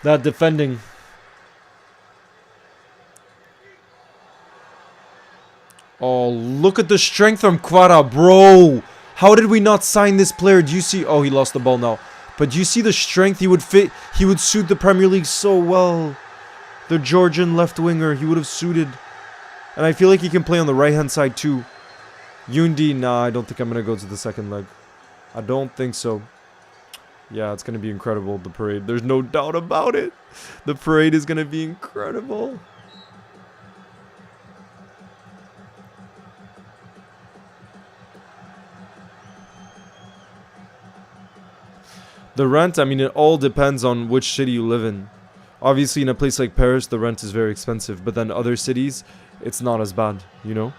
That defending. Oh, look at the strength from Quara, bro. How did we not sign this player? Do you see? Oh, he lost the ball now. But do you see the strength? He would fit. He would suit the Premier League so well. The Georgian left winger. He would have suited. And I feel like he can play on the right-hand side too. Yundi, nah, I don't think I'm going to go to the second leg. I don't think so. Yeah, it's going to be incredible, the parade. There's no doubt about it. The parade is going to be incredible. The rent, I mean, it all depends on which city you live in. Obviously, in a place like Paris, the rent is very expensive. But then other cities, it's not as bad, you know?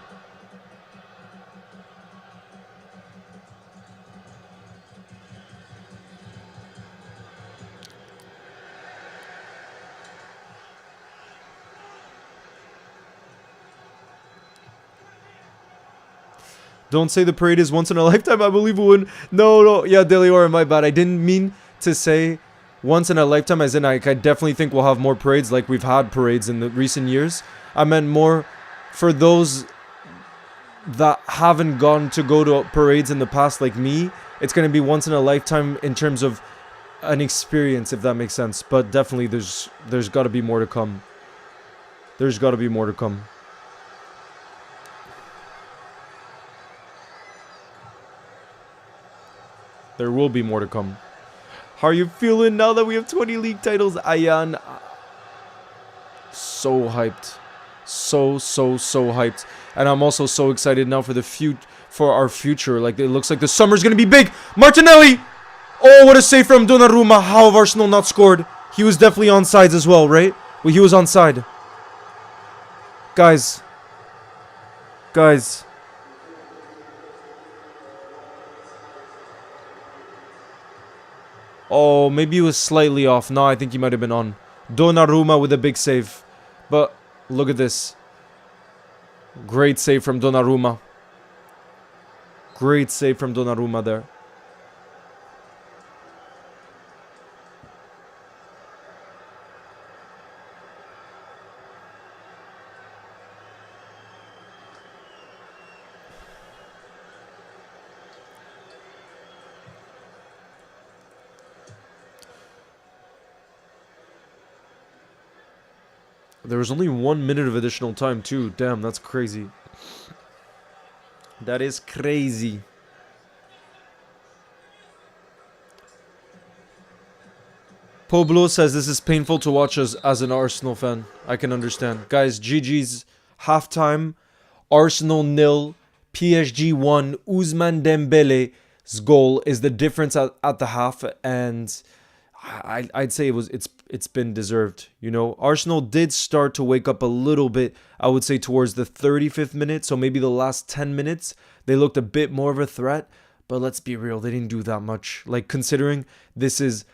Don't say the parade is once in a lifetime. I believe it would. No. Yeah, Deliora, my bad. I didn't mean to say once in a lifetime, as in I definitely think we'll have more parades like we've had parades in the recent years. I meant more for those that haven't gone to go to parades in the past like me. It's going to be once in a lifetime in terms of an experience, if that makes sense. But definitely there's got to be more to come. There's got to be more to come. There will be more to come. How are you feeling now that we have 20 league titles, Ayan? So hyped. So hyped. And I'm also so excited now for our future. Like, it looks like the summer's going to be big. Martinelli! Oh, what a save from Donnarumma. How have Arsenal not scored? He was definitely onside as well, right? Well, he was onside. Guys. Oh, maybe he was slightly off. No, I think he might have been on. Donnarumma with a big save. But look at this. Great save from Donnarumma. Great save from Donnarumma there. There was only 1 minute of additional time too. Damn, that's crazy. That is crazy. Pablo says this is painful to watch as an Arsenal fan. I can understand. Guys, GG's halftime. Arsenal 0, PSG 1. Ousmane Dembele's goal is the difference at the half, and I'd say it's been deserved. You know, Arsenal did start to wake up a little bit, I would say, towards the 35th minute. So maybe the last 10 minutes, they looked a bit more of a threat. But let's be real, they didn't do that much. Like, considering this is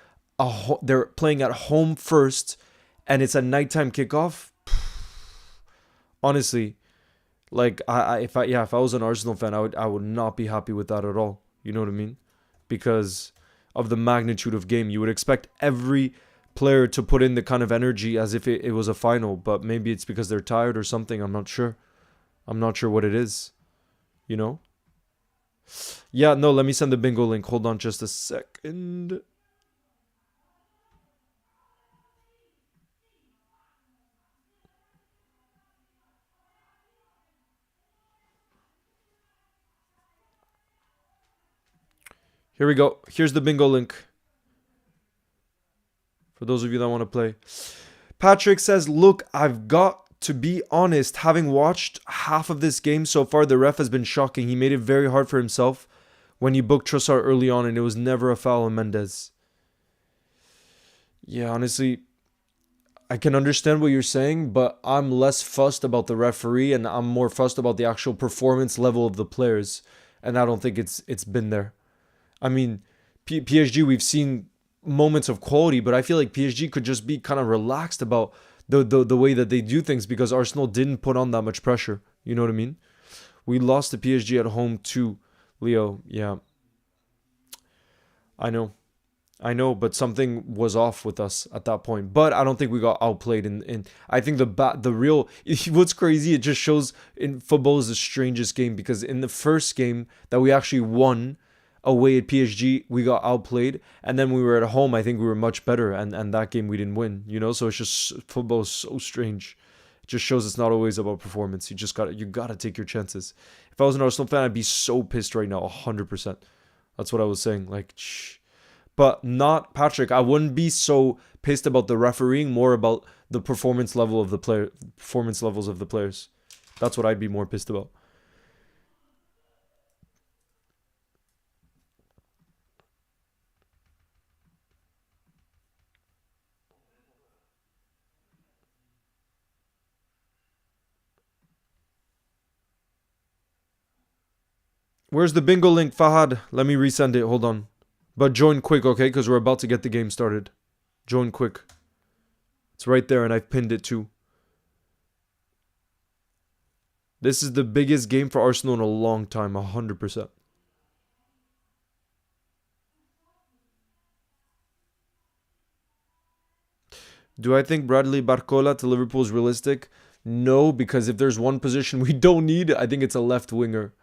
they're playing at home first, and it's a nighttime kickoff. Honestly, like if I was an Arsenal fan, I would not be happy with that at all. You know what I mean? Because of the magnitude of game, you would expect every player to put in the kind of energy as if it was a final, but maybe it's because they're tired or something. I'm not sure what it is, you know. Yeah, no, let me send the bingo link. Hold on just a second. Here we go. Here's the bingo link. For those of you that want to play. Patrick says, look, I've got to be honest. Having watched half of this game so far, the ref has been shocking. He made it very hard for himself when he booked Trossard early on, and it was never a foul on Mendes. Yeah, honestly, I can understand what you're saying, but I'm less fussed about the referee, and I'm more fussed about the actual performance level of the players. And I don't think it's been there. I mean, PSG, we've seen moments of quality, but I feel like PSG could just be kind of relaxed about the way that they do things because Arsenal didn't put on that much pressure. You know what I mean? We lost to PSG at home too, Leo. Yeah, I know. I know, but something was off with us at that point. But I don't think we got outplayed. In I think the real what's crazy. It just shows in football is the strangest game because in the first game that we actually won away at PSG, we got outplayed, and then we were at home. I think we were much better, and that game we didn't win. You know, so it's just football is so strange. It just shows it's not always about performance. You gotta take your chances. If I was an Arsenal fan, I'd be so pissed right now, 100%. That's what I was saying. Like. Shh. But not Patrick. I wouldn't be so pissed about the refereeing, more about the performance levels of the players. That's what I'd be more pissed about. Where's the bingo link, Fahad? Let me resend it. Hold on. But join quick, okay? Because we're about to get the game started. Join quick. It's right there, and I've pinned it too. This is the biggest game for Arsenal in a long time, 100%. Do I think Bradley Barcola to Liverpool is realistic? No, because if there's one position we don't need, I think it's a left winger.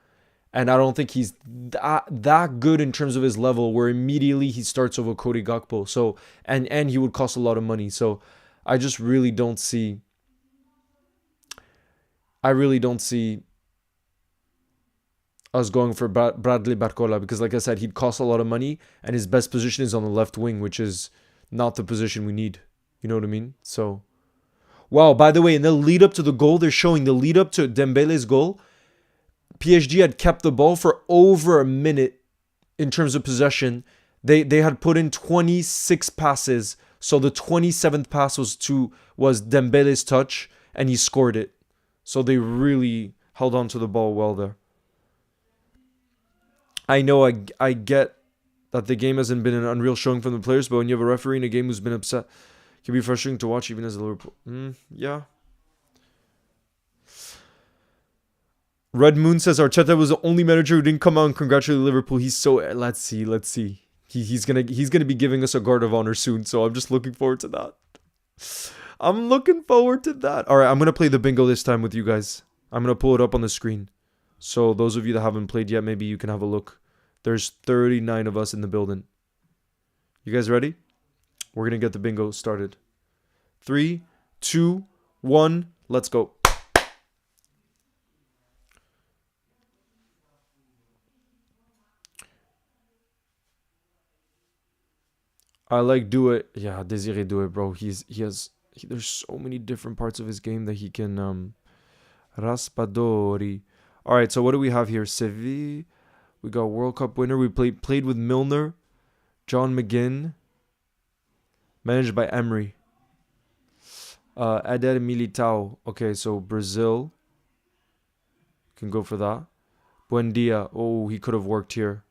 And I don't think he's that good in terms of his level where immediately he starts over Cody Gakpo. So and he would cost a lot of money. So I just really don't see us going for Bradley Barcola because like I said, he'd cost a lot of money and his best position is on the left wing, which is not the position we need. You know what I mean? So wow, by the way, in the lead up to the goal, they're showing the lead up to Dembele's goal. PSG had kept the ball for over a minute in terms of possession. They had put in 26 passes. So the 27th pass was Dembele's touch and he scored it. So they really held on to the ball well there. I know I get that the game hasn't been an unreal showing from the players, but when you have a referee in a game who's been upset, it can be frustrating to watch even as a Liverpool. Yeah. Red Moon says Arteta was the only manager who didn't come out and congratulate Liverpool. He's so let's see. He's gonna be giving us a guard of honor soon, so I'm just looking forward to that. I'm looking forward to that. All right, I'm gonna play the bingo this time with you guys. I'm gonna pull it up on the screen, so those of you that haven't played yet, maybe you can have a look. There's 39 of us in the building. You guys ready? We're gonna get the bingo started. 3, 2, 1, let's go. I like do it. Yeah, Desiree do it, bro. There's so many different parts of his game that he can Raspadori. All right, so what do we have here? Seville. We got World Cup winner. We played with Milner, John McGinn, managed by Emery. Eder Militao. Okay, so Brazil. Can go for that. Buendia. Oh, he could have worked here.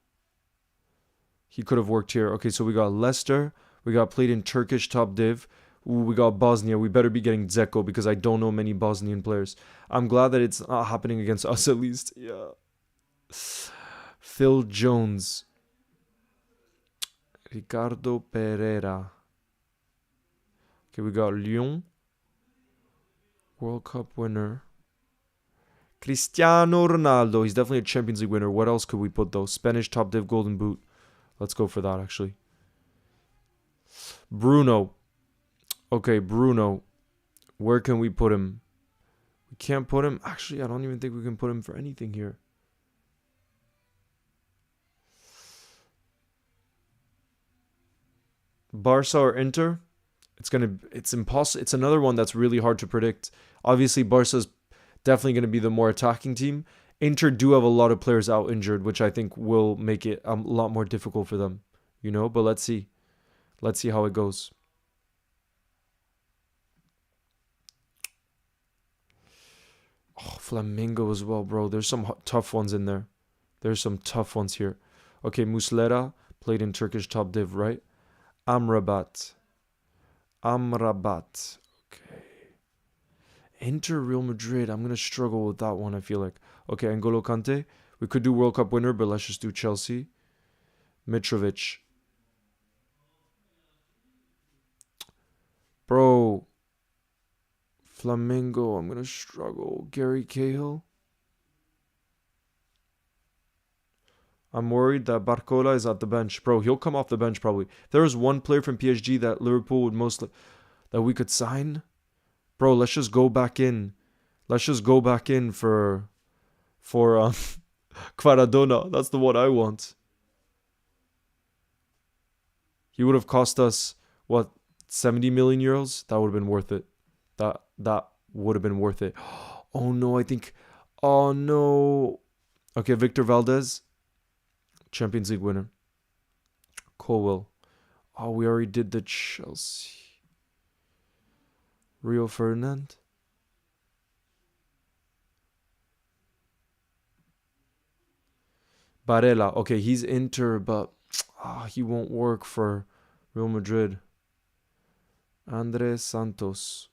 Okay, so we got Leicester. We got played in Turkish top div. Ooh, we got Bosnia. We better be getting Dzeko because I don't know many Bosnian players. I'm glad that it's not happening against us at least. Yeah. Phil Jones. Ricardo Pereira. Okay, we got Lyon. World Cup winner. Cristiano Ronaldo. He's definitely a Champions League winner. What else could we put though? Spanish top div golden boot. Let's go for that actually. Bruno. Okay, Bruno. Where can we put him? We can't put him. Actually, I don't even think we can put him for anything here. Barca or Inter? It's impossible. It's another one that's really hard to predict. Obviously, Barca's definitely going to be the more attacking team. Inter do have a lot of players out injured, which I think will make it a lot more difficult for them, you know? But let's see. Let's see how it goes. Oh, Flamengo as well, bro. There's some tough ones in there. There's some tough ones here. Okay, Muslera played in Turkish top div, right? Amrabat. Amrabat. Okay. Inter Real Madrid. I'm going to struggle with that one, I feel like. Okay, N'Golo Kante. We could do World Cup winner, but let's just do Chelsea. Mitrovic. Bro. Flamengo. I'm going to struggle. Gary Cahill. I'm worried that Barcola is at the bench. Bro, he'll come off the bench probably. If there was one player from PSG that Liverpool would that we could sign, bro, let's just go back in. Let's just go back in for Quaradona. That's the one I want. He would have cost us what, 70 million euros? That would have been worth it. That would have been worth it. Oh no, I think. Oh no. Okay, Victor Valdez. Champions League winner. Colwell. Oh, we already did the Chelsea. Rio Ferdinand. Barella. Okay, he's Inter, but he won't work for Real Madrid. Andres Santos.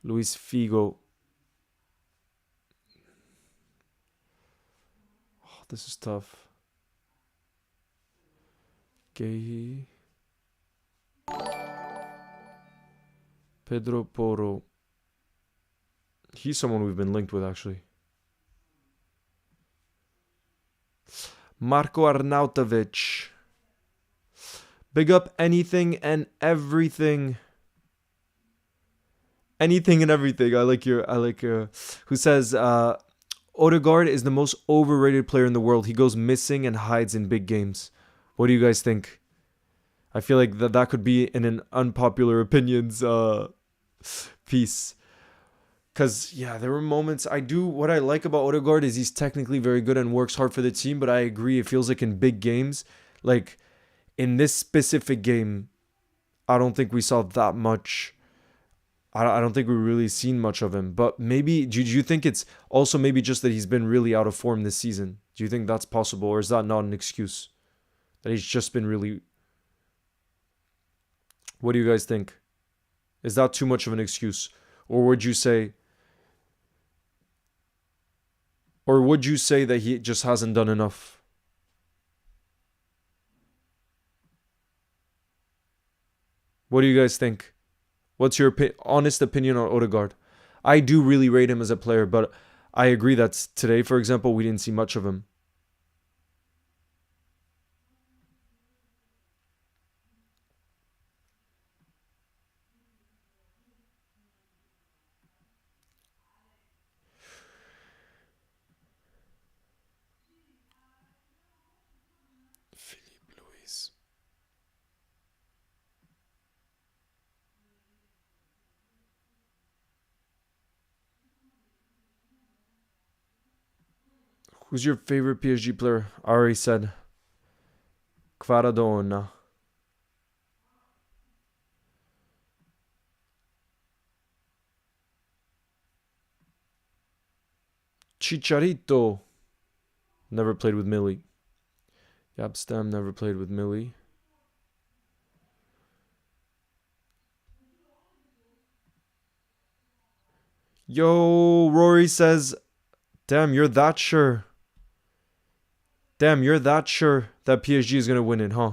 Luis Figo. This is tough. Gay. Pedro Porro. He's someone we've been linked with, actually. Marco Arnautovic. Big up anything and everything. Anything and everything. I like who says, Odegaard is the most overrated player in the world. He goes missing and hides in big games. What do you guys think? I feel like that could be in an unpopular opinions piece. Because, yeah, there were moments. What I like about Odegaard is he's technically very good and works hard for the team. But I agree, it feels like in big games, like in this specific game, I don't think we saw that much. I don't think we've really seen much of him. But maybe, do you think it's also maybe just that he's been really out of form this season? Do you think that's possible? Or is that not an excuse? That he's just been really... What do you guys think? Is that too much of an excuse? Or would you say... Or would you say that he just hasn't done enough? What do you guys think? What's your honest opinion on Odegaard? I do really rate him as a player, but I agree that today, for example, we didn't see much of him. Philippe Luis. Who's your favorite PSG player? I already said Quaradona. Chicharito. Never played with Millie. Yabstam never played with Millie. Yo, Rory says, damn, you're that sure. Damn, you're that sure that PSG is going to win it, huh?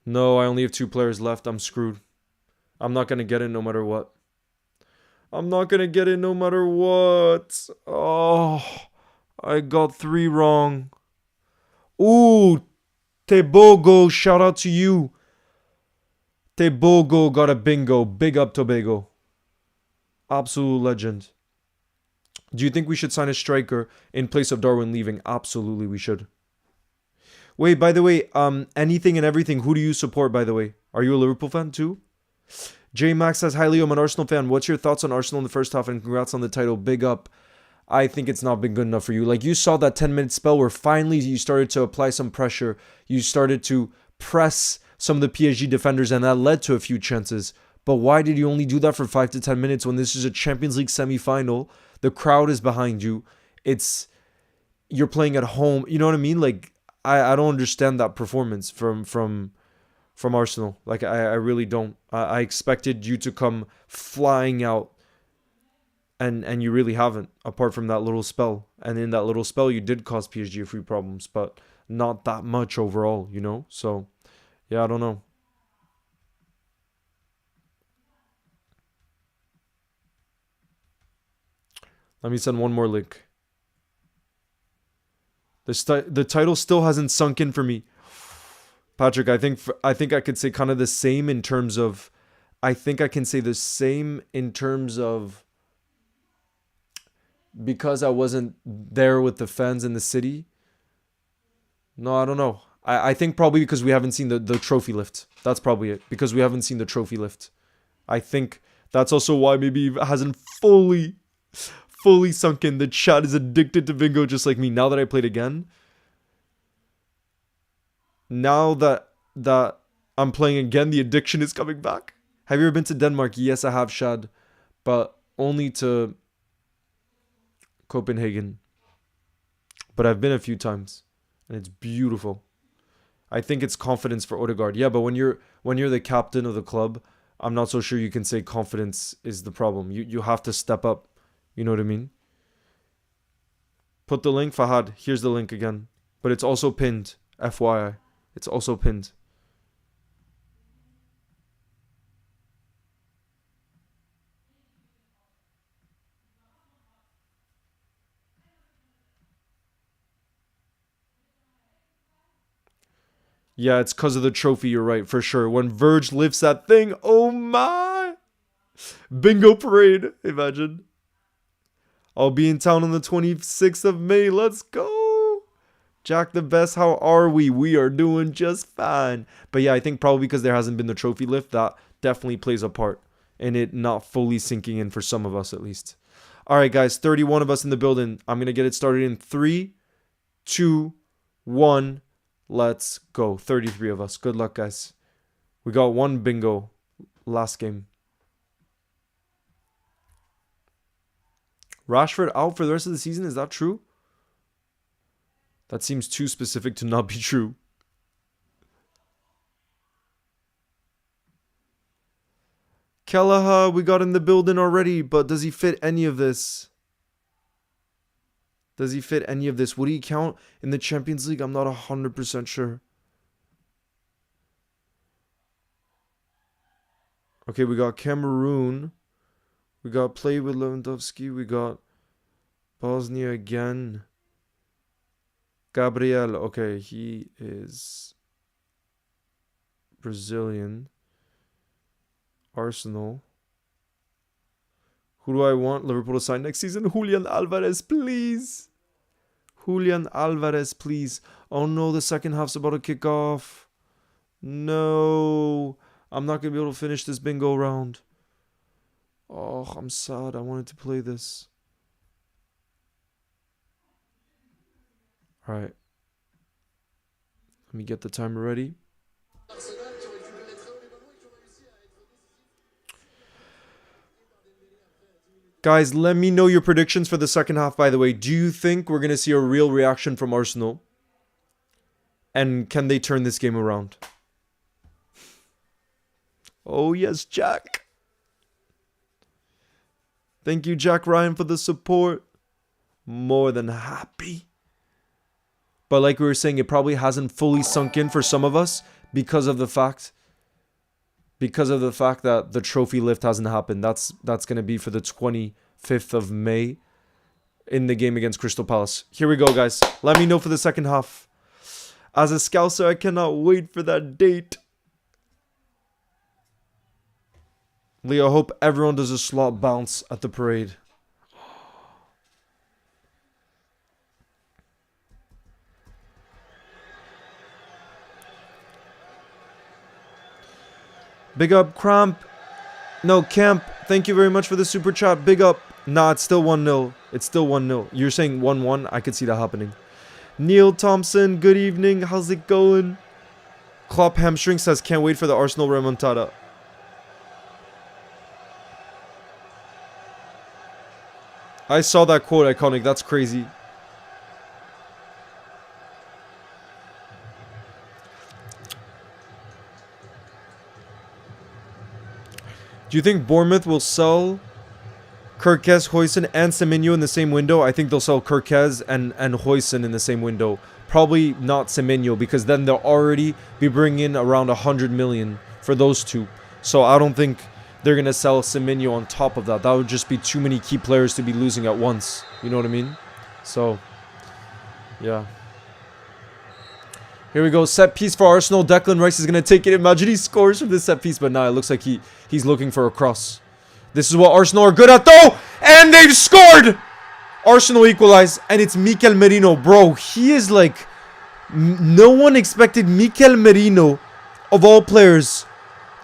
No, I only have 2 players left. I'm screwed. I'm not going to get it no matter what. I'm not going to get it no matter what. Oh, I got 3 wrong. Ooh, Tebogo, shout out to you. Tebogo got a bingo. Big up, Tobago. Absolute legend. Do you think we should sign a striker in place of Darwin leaving? Absolutely, we should. Wait, by the way, anything and everything, who do you support, by the way? Are you a Liverpool fan too? J Max says, hi Leo, I'm an Arsenal fan. What's your thoughts on Arsenal in the first half and congrats on the title? Big up. I think it's not been good enough for you. Like, you saw that 10-minute spell where finally you started to apply some pressure. You started to press some of the PSG defenders and that led to a few chances. But why did you only do that for 5 to 10 minutes when this is a Champions League semi-final? The crowd is behind you. You're playing at home. You know what I mean? Like, I don't understand that performance from Arsenal. Like I really don't. I expected you to come flying out, and you really haven't. Apart from that little spell, and in that little spell, you did cause PSG a few problems, but not that much overall. You know. So yeah, I don't know. Let me send one more link. The title still hasn't sunk in for me. Patrick, I think I could say kind of the same in terms of I think I can say the same in terms of because I wasn't there with the fans in the city. No, I don't know. I think probably because we haven't seen the trophy lift. That's probably it. Because we haven't seen the trophy lift. I think that's also why maybe it hasn't fully sunk in. The chat is addicted to bingo just like me. Now that I played again, now that I'm playing again, the addiction is coming back. Have you ever been to Denmark? Yes, I have, Shad, but only to Copenhagen. But I've been a few times, and it's beautiful. I think it's confidence for Odegaard. Yeah, but when you're the captain of the club, I'm not so sure you can say confidence is the problem. You have to step up. You know what I mean? Put the link, Fahad. Here's the link again. But it's also pinned. FYI. It's also pinned. Yeah, it's because of the trophy, you're right, for sure. When Verge lifts that thing, oh my! Bingo parade, imagine. I'll be in town on the 26th of May, let's go! Jack the Best, how are we? We are doing just fine. But yeah, I think probably because there hasn't been the trophy lift, that definitely plays a part in it not fully sinking in for some of us at least. Alright guys, 31 of us in the building. I'm going to get it started in 3, 2, 1... Let's go. 33 of us. Good luck, guys. We got one bingo last game. Rashford out for the rest of the season? Is that true? That seems too specific to not be true. Kelleher, we got in the building already, but does he fit any of this? Does he fit any of this? Would he count in the Champions League? I'm not 100% sure. Okay, we got Cameroon. We got play with Lewandowski. We got Bosnia again. Gabriel. Okay, he is Brazilian. Arsenal. Who do I want Liverpool to sign next season? Julian Alvarez, please. Julian Alvarez, please. Oh no, the second half's about to kick off. No. I'm not going to be able to finish this bingo round. Oh, I'm sad. I wanted to play this. Alright. Let me get the timer ready. Guys, let me know your predictions for the second half, by the way. Do you think we're going to see a real reaction from Arsenal? And can they turn this game around? Oh, yes, Jack. Thank you, Jack Ryan, for the support. More than happy. But like we were saying, it probably hasn't fully sunk in for some of us because of the fact that the trophy lift hasn't happened. That's going to be for the 25th of May in the game against Crystal Palace. Here we go, guys. Let me know for the second half. As a Scouser, I cannot wait for that date. Leo, hope everyone does a slot bounce at the parade. Big up, Cramp. No, Camp. Thank you very much for the super chat. Big up. Nah, it's still 1-0. It's still 1-0. You're saying 1-1? I could see that happening. Neil Thompson, good evening. How's it going? Klopp hamstring says, can't wait for the Arsenal remontada. I saw that quote, Iconic. That's crazy. Do you think Bournemouth will sell Kirkes, Huijsen, and Semenyo in the same window? I think they'll sell Kirkes and Huijsen in the same window. Probably not Semenyo, because then they'll already be bringing in around 100 million for those two. So I don't think they're going to sell Semenyo on top of that. That would just be too many key players to be losing at once. You know what I mean? So, yeah. Here we go. Set piece for Arsenal. Declan Rice is going to take it. Imagine he scores from this set piece. But nah, it looks like he's looking for a cross. This is what Arsenal are good at, though. And they've scored. Arsenal equalize. And it's Mikel Merino. Bro, he is like... No one expected Mikel Merino, of all players,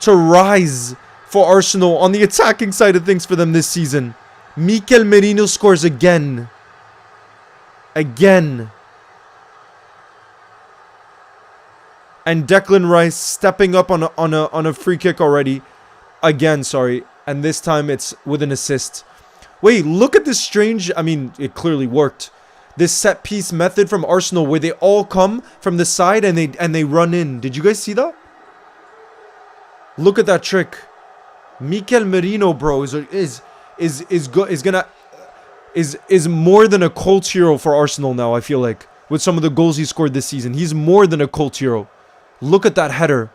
to rise for Arsenal on the attacking side of things for them this season. Mikel Merino scores again. Again. And Declan Rice stepping up on a free kick already. Again, sorry. And this time it's with an assist. Wait, look at this strange... I mean, it clearly worked. This set piece method from Arsenal where they all come from the side and they run in. Did you guys see that? Look at that trick. Mikel Merino, bro, is more than a cult hero for Arsenal now, I feel like. With some of the goals he scored this season. He's more than a cult hero. Look at that header.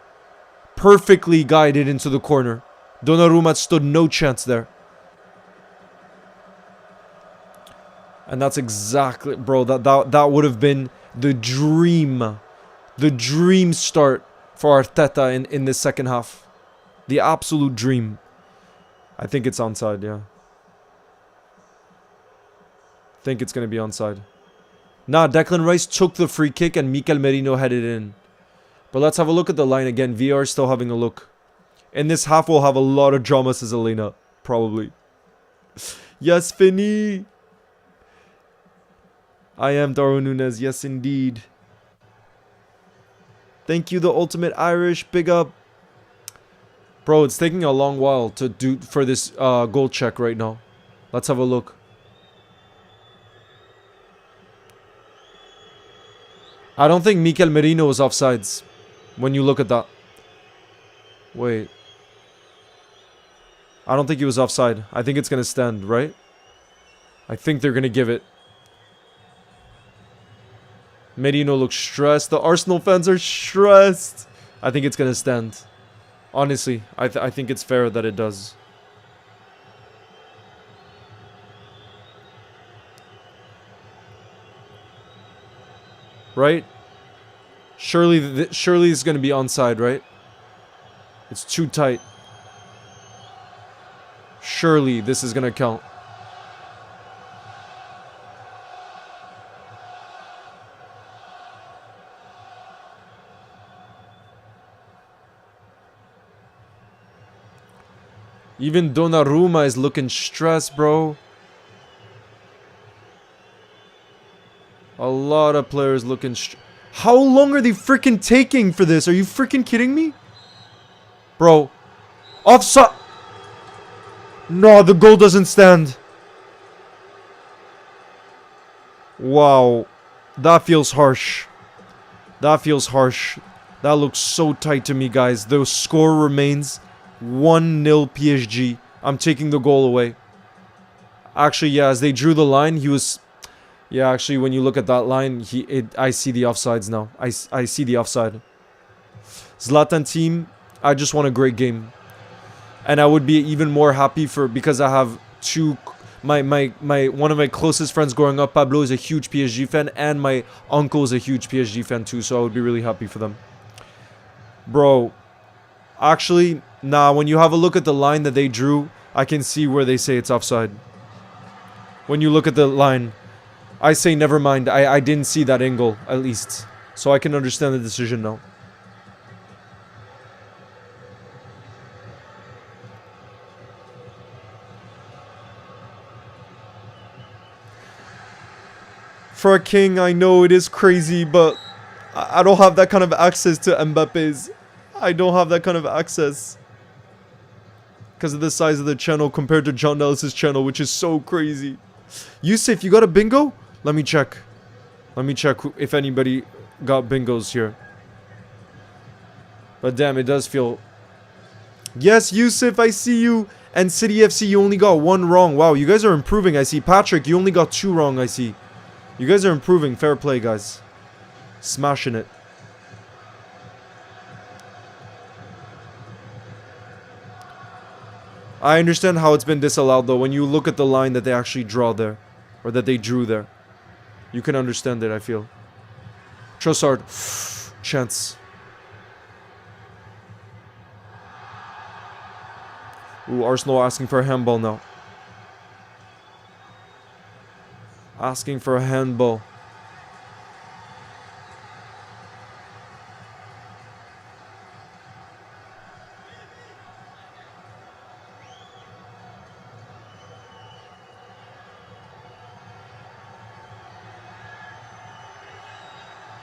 Perfectly guided into the corner. Donnarumma stood no chance there. And that's exactly... Bro, that would have been the dream. The dream start for Arteta in the second half. The absolute dream. I think it's onside, yeah. I think it's going to be onside. Nah, Declan Rice took the free kick and Mikel Merino headed in. But let's have a look at the line again. VR still having a look. In this half, we'll have a lot of drama, says Elena. Probably. Yes, Finny. I am Darwin Nunez. Yes, indeed. Thank you, the Ultimate Irish. Big up. Bro, it's taking a long while to do for this goal check right now. Let's have a look. I don't think Mikel Merino was offsides. When you look at that. Wait. I don't think he was offside. I think it's going to stand, right? I think they're going to give it. Merino looks stressed. The Arsenal fans are stressed. I think it's going to stand. Honestly, I think it's fair that it does. Right? Surely it's going to be onside, right? It's too tight. Surely this is going to count. Even Donnarumma is looking stressed, bro. A lot of players looking How long are they freaking taking for this? Are you freaking kidding me? Bro. Offside. No, the goal doesn't stand. Wow. That feels harsh. That feels harsh. That looks so tight to me, guys. The score remains 1-0 PSG. I'm taking the goal away. Actually, yeah, as they drew the line, he was... Yeah, actually, when you look at that line, I see the offsides now. I see the offside. Zlatan team, I just want a great game. And I would be even more happy because I have two... one of my closest friends growing up, Pablo, is a huge PSG fan. And my uncle is a huge PSG fan too. So I would be really happy for them. Bro. Actually, nah, when you have a look at the line that they drew, I can see where they say it's offside. When you look at the line, I say never mind. I didn't see that angle, at least. So I can understand the decision now. For a king, I know it is crazy, but I don't have that kind of access to Mbappe's. I don't have that kind of access. Because of the size of the channel compared to John Ellis's channel, which is so crazy. Yusuf, you got a bingo? Let me check. Let me check if anybody got bingos here. But damn, it does feel Yes, Yusuf, I see you. And City FC, you only got 1 wrong. Wow, you guys are improving, I see. Patrick, you only got 2 wrong, I see. You guys are improving. Fair play, guys. Smashing it. I understand how it's been disallowed, though, when you look at the line that they actually draw there. Or that they drew there. You can understand it, I feel. Trossard. Chance. Ooh, Arsenal asking for a handball now. Asking for a handball.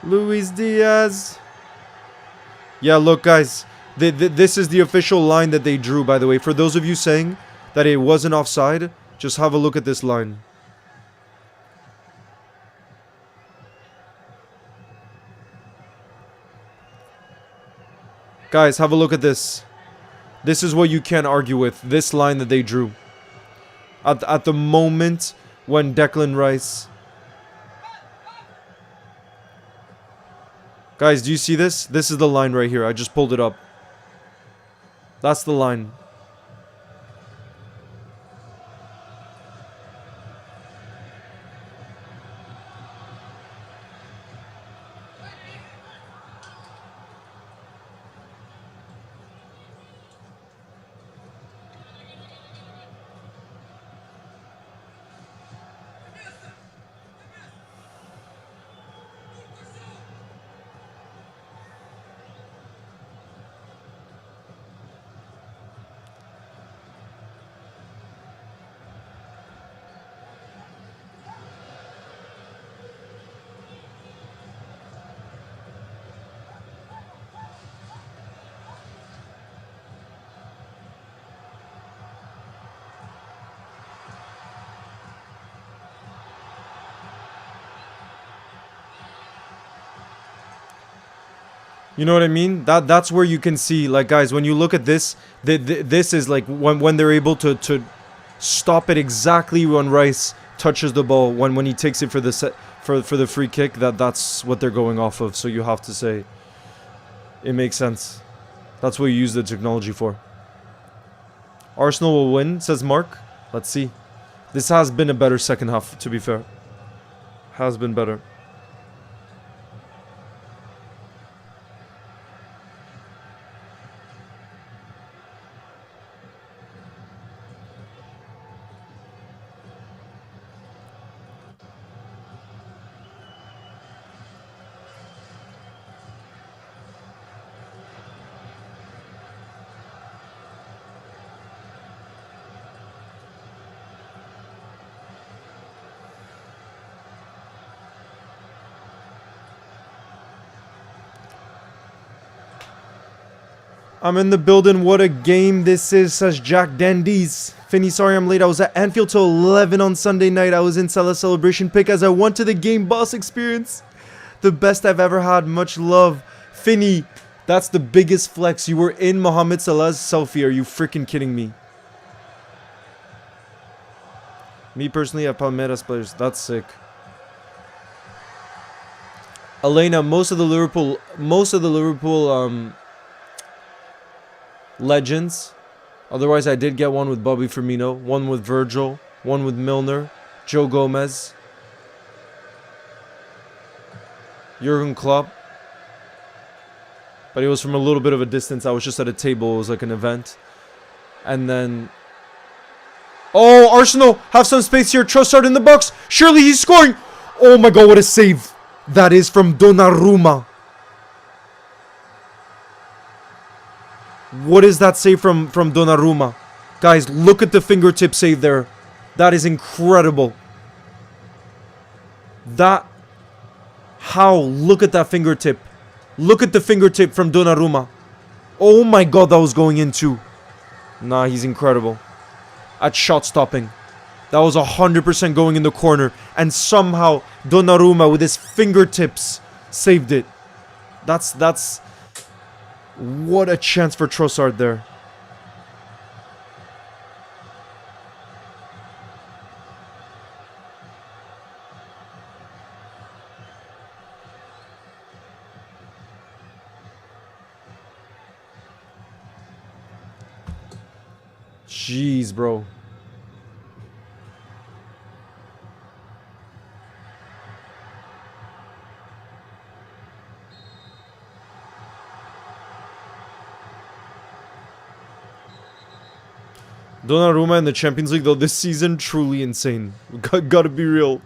Luis Diaz. Yeah, look, guys. This is the official line that they drew, by the way. For those of you saying that it wasn't offside, just have a look at this line. Guys, have a look at this. This is what you can't argue with. This line that they drew. At the moment when Declan Rice... Guys, do you see this? This is the line right here. I just pulled it up. That's the line. You know what I mean? That's where you can see, like, guys, when you look at this, this is like when they're able to stop it exactly when Rice touches the ball, when he takes it for the for the free kick. That's what they're going off of. So you have to say it makes sense. That's what you use the technology for. Arsenal will win, says Mark. Let's see. This has been a better second half, to be fair. Has been better. I'm in the building. What a game this is, says Jack Dandies. Finny, sorry I'm late. I was at Anfield till 11 on Sunday night. I was in Salah celebration pick as I went to the game. Boss experience. The best I've ever had. Much love. Finny, that's the biggest flex. You were in Mohamed Salah's selfie. Are you freaking kidding me? Me personally, I have Palmeiras players. That's sick. Elena, most of the Liverpool legends. Otherwise, I did get one with Bobby Firmino, one with Virgil, one with Milner, Joe Gomez, Jurgen Klopp. But it was from a little bit of a distance. I was just at a table. It was like an event. And then... Oh, Arsenal have some space here. Trossard in the box. Surely he's scoring. Oh my god, what a save. That is from Donnarumma. What is that save from Donnarumma? Guys, look at the fingertip save there. That is incredible. How? Look at that fingertip. Look at the fingertip from Donnarumma. Oh my god, that was going in too. Nah, he's incredible. At shot stopping. That was 100% going in the corner. And somehow, Donnarumma with his fingertips saved it. That's... What a chance for Trossard there. Jeez, bro. Donnarumma in the Champions League, though, this season, truly insane. Gotta be real.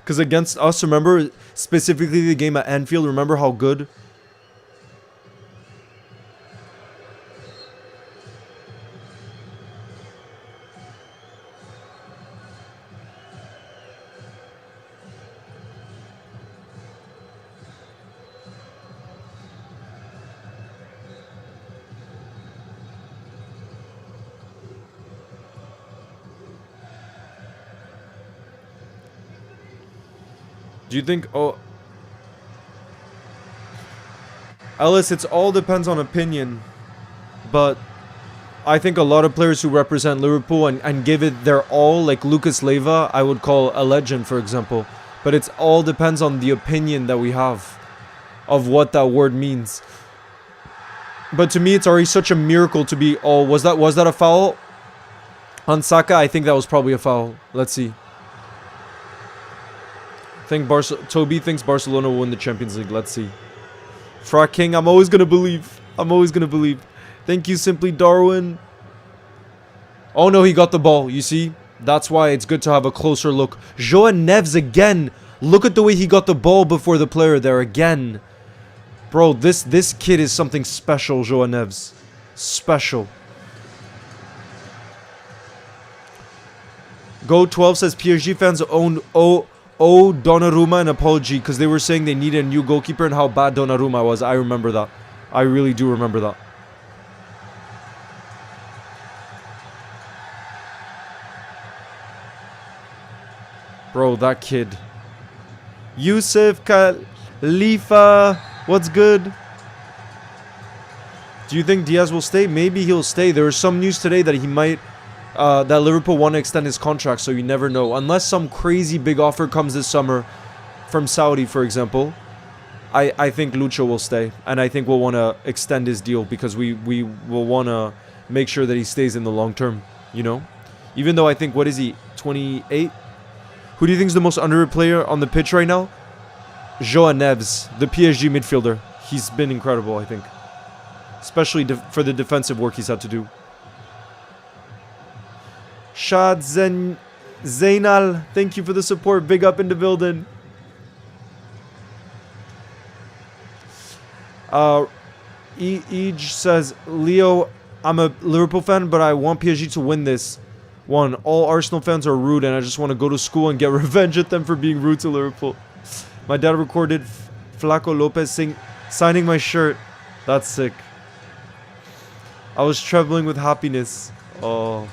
Because against us, remember, specifically the game at Anfield, remember how good? Do you think... Oh... Ellis, it's all depends on opinion. But... I think a lot of players who represent Liverpool and give it their all, like Lucas Leiva, I would call a legend, for example. But it's all depends on the opinion that we have of what that word means. But to me, it's already such a miracle to be... Oh, was that a foul? On Saka, I think that was probably a foul. Let's see. Toby thinks Barcelona will win the Champions League. Let's see. Fra King, I'm always gonna believe. I'm always gonna believe. Thank you, Simply Darwin. Oh no, he got the ball. You see? That's why it's good to have a closer look. João Neves again. Look at the way he got the ball before the player there again. Bro, this kid is something special, João Neves. Special. Go12 says PSG fans owe Donnarumma an apology because they were saying they needed a new goalkeeper and how bad Donnarumma was. I remember that. I really do remember that. Bro, that kid. Yusuf Khalifa, what's good? Do you think Diaz will stay? Maybe he'll stay. There was some news today that he might... that Liverpool want to extend his contract, so you never know. Unless some crazy big offer comes this summer from Saudi, for example, I think Lucho will stay. And I think we'll want to extend his deal because we will want to make sure that he stays in the long term, you know? Even though I think, what is he, 28? Who do you think is the most underrated player on the pitch right now? João Neves, the PSG midfielder. He's been incredible, I think. Especially for the defensive work he's had to do. Shad Zainal, thank you for the support. Big up in the building. Eej says, Leo, I'm a Liverpool fan, but I want PSG to win this one. All Arsenal fans are rude, and I just want to go to school and get revenge at them for being rude to Liverpool. My dad recorded Flaco Lopez signing my shirt. That's sick. I was trembling with happiness. Oh.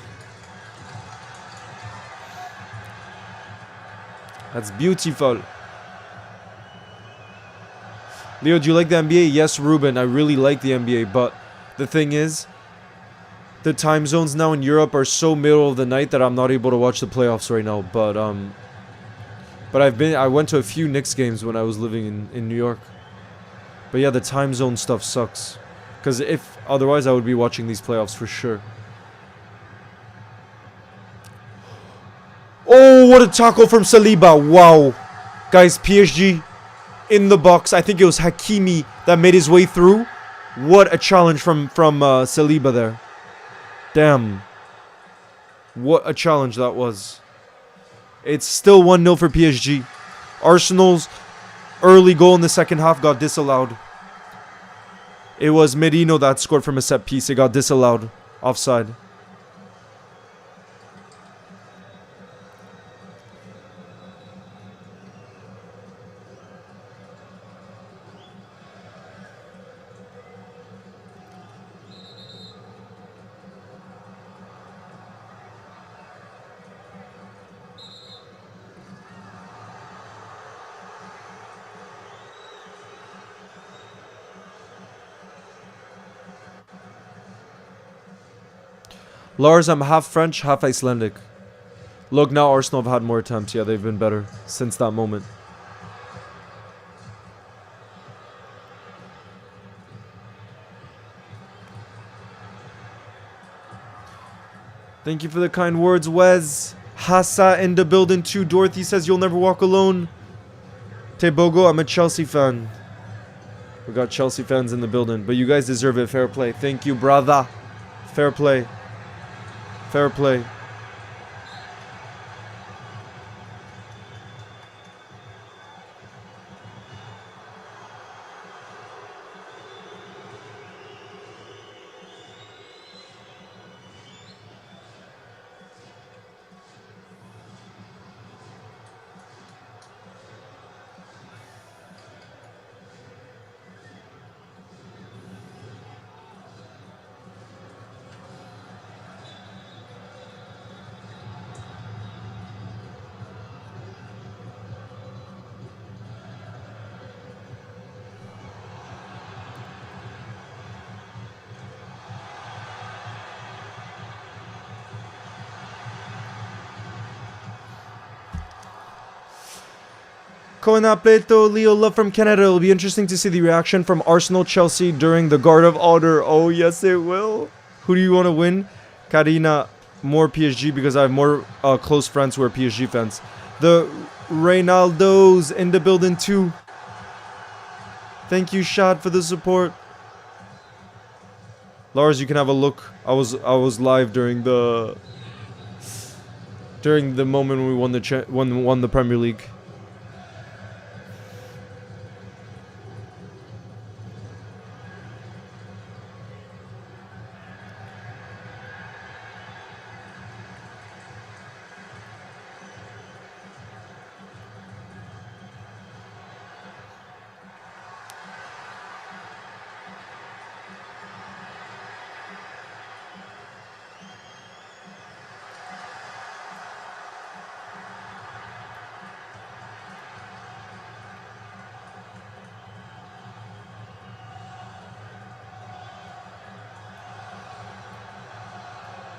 That's beautiful. Leo, do you like the NBA? Yes, Ruben, I really like the NBA, but the thing is, the time zones now in Europe are so middle of the night that I'm not able to watch the playoffs right now. But I went to a few Knicks games when I was living in New York. But yeah, the time zone stuff sucks. Because otherwise I would be watching these playoffs for sure. Oh, what a tackle from Saliba. Wow. Guys, PSG in the box. I think it was Hakimi that made his way through. What a challenge from Saliba there. Damn. What a challenge that was. It's still 1-0 for PSG. Arsenal's early goal in the second half got disallowed. It was Merino that scored from a set piece. It got disallowed. Offside. Lars, I'm half French, half Icelandic. Look, now Arsenal have had more attempts. Yeah, they've been better since that moment. Thank you for the kind words, Wes. Hassa in the building too. Dorothy says you'll never walk alone. Tebogo, I'm a Chelsea fan. We got Chelsea fans in the building, but you guys deserve it. Fair play. Thank you, brother. Fair play. Fair play. Koinapeto, Leo Love from Canada. It'll be interesting to see the reaction from Arsenal Chelsea during the Guard of Honor. Oh, yes, it will. Who do you want to win? Karina, more PSG because I have more close friends who are PSG fans. The Reynaldos in the building too. Thank you, Shad, for the support. Lars, you can have a look. I was live during the moment when we won the Premier League.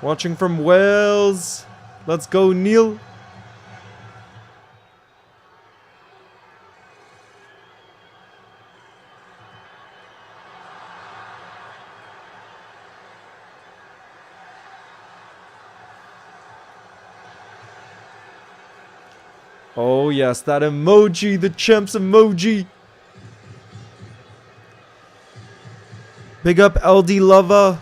Watching from Wales. Let's go, Neil. Oh, yes, that emoji, the champs emoji. Big up LD Lover.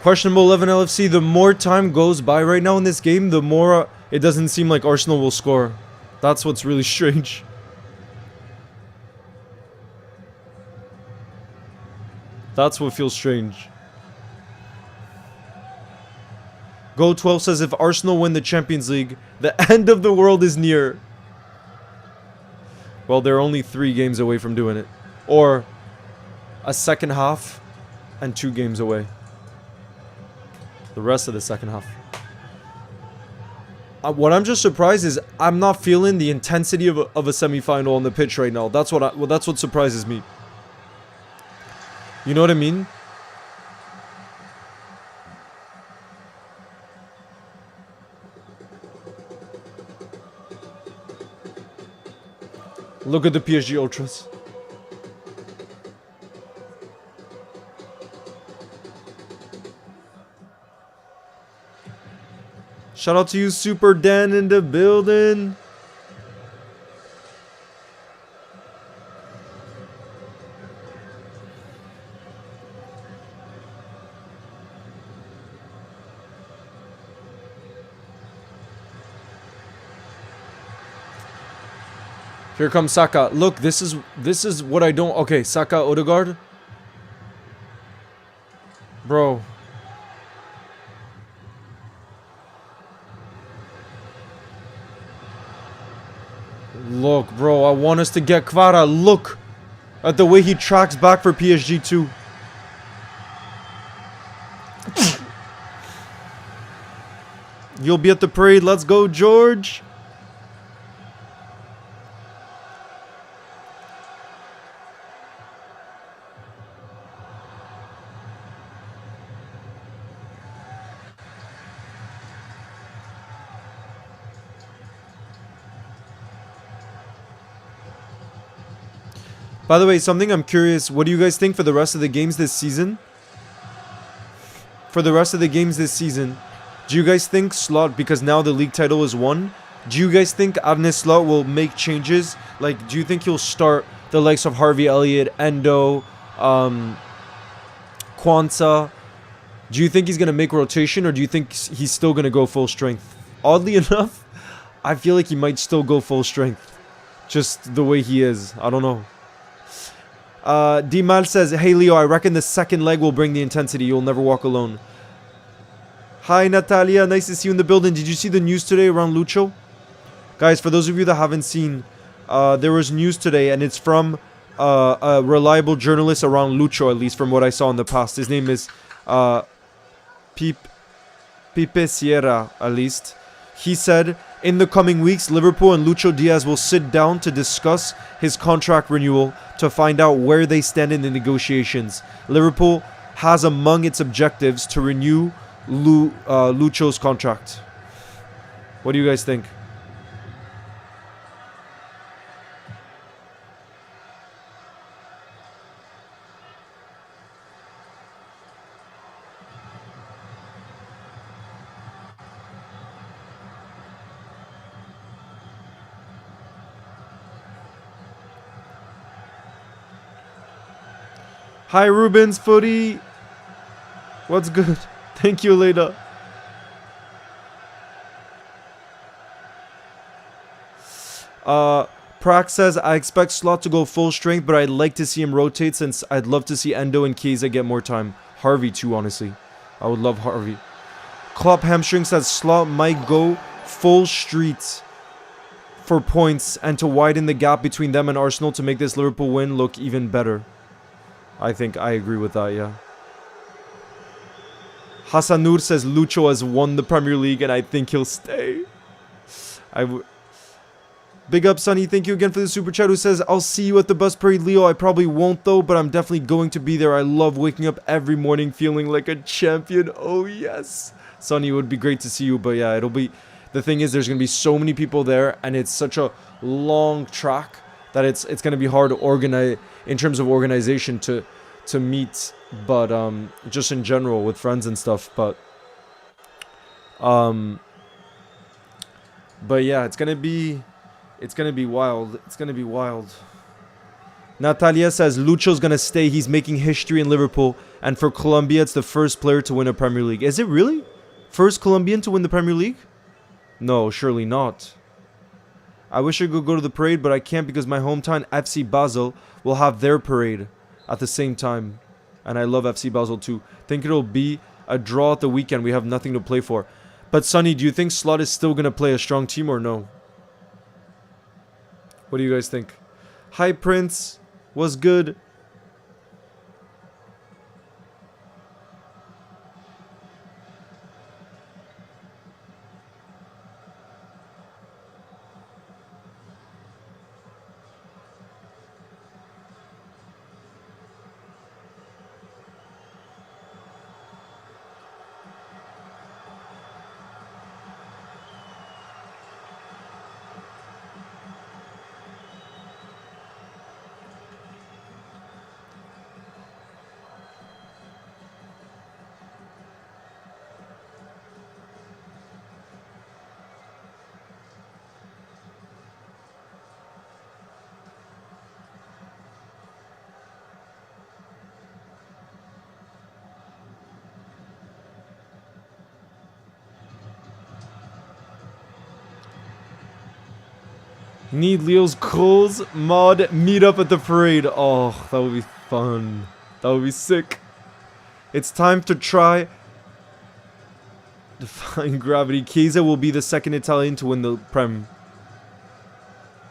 Questionable 11 LFC, the more time goes by right now in this game, the more it doesn't seem like Arsenal will score. That's what's really strange. That's what feels strange. Go12 says if Arsenal win the Champions League, the end of the world is near. Well, they're only 3 games away from doing it. Or a second half and 2 games away. The rest of the second half. What I'm just surprised is I'm not feeling the intensity of a semi-final on the pitch right now. That's what surprises me. You know what I mean? Look at the PSG Ultras. Shout out to you, Super Dan, in the building. Here comes Saka. Look, this is what I don't. Okay, Saka, Odegaard. Look, bro, I want us to get Kvara. Look at the way he tracks back for PSG too. You'll be at the parade. Let's go, George. By the way, something I'm curious, what do you guys think for the rest of the games this season? For the rest of the games this season, do you guys think Slot, because now the league title is won, do you guys think Arne Slot will make changes? Like, do you think he'll start the likes of Harvey Elliott, Endo, Kwanzaa? Do you think he's going to make rotation, or do you think he's still going to go full strength? Oddly enough, I feel like he might still go full strength. Just the way he is. I don't know. Dimal says, hey Leo, I reckon the second leg will bring the intensity. You'll never walk alone. Hi Natalia, nice to see you in the building. Did you see the news today around Lucho? Guys, for those of you that haven't seen, there was news today, and it's from a reliable journalist around Lucho, at least from what I saw in the past. His name is Pipe Sierra, at least. He said, in the coming weeks, Liverpool and Lucho Diaz will sit down to discuss his contract renewal to find out where they stand in the negotiations. Liverpool has among its objectives to renew Lucho's contract. What do you guys think? Hi Rubens Footy. What's good? Thank you, Leda. Prax says, I expect Slot to go full strength, but I'd like to see him rotate since I'd love to see Endo and Keza get more time. Harvey too, honestly. I would love Harvey. Klopp Hamstring says Slot might go full streets for points and to widen the gap between them and Arsenal to make this Liverpool win look even better. I think I agree with that, yeah. Hassanur says Lucho has won the Premier League and I think he'll stay. Big up, Sonny. Thank you again for the super chat. Who says, I'll see you at the bus parade, Leo. I probably won't, though, but I'm definitely going to be there. I love waking up every morning feeling like a champion. Oh, yes. Sonny, it would be great to see you, but yeah, it'll be... The thing is, there's going to be so many people there, and it's such a long track that it's going to be hard to organize, in terms of organization, to meet, but just in general with friends and stuff, but yeah, it's gonna be wild. It's gonna be wild. Natalia says Lucho's gonna stay. He's making history in Liverpool, and for Colombia, it's the first player to win a Premier League. Is it really? First Colombian to win the Premier League? No, surely not. I wish I could go to the parade, but I can't because my hometown FC Basel will have their parade at the same time. And I love FC Basel too. Think it'll be a draw at the weekend. We have nothing to play for. But Sonny, do you think Slot is still going to play a strong team or no? What do you guys think? Hi Prince. What's good? Need Leo's Coles mod meet up at the parade. Oh, that would be fun. That would be sick. It's time to try defying gravity. Chiesa will be the second Italian to win the Prem.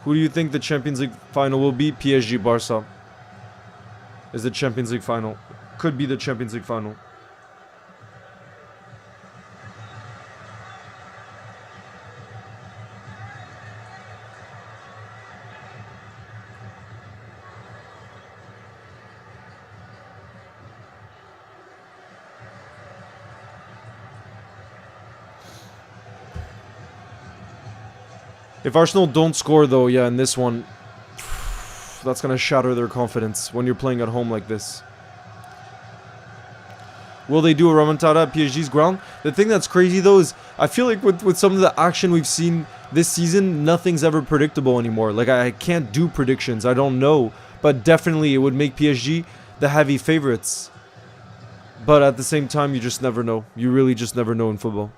Who do you think the Champions League final will be? PSG Barca is the Champions League final. Could be the Champions League final. If Arsenal don't score though, yeah, in this one, that's gonna shatter their confidence when you're playing at home like this. Will they do a remontada at PSG's ground? The thing that's crazy though is I feel like with some of the action we've seen this season, nothing's ever predictable anymore. Like I can't do predictions. I don't know. But definitely it would make PSG the heavy favorites. But at the same time, you just never know. You really just never know in football.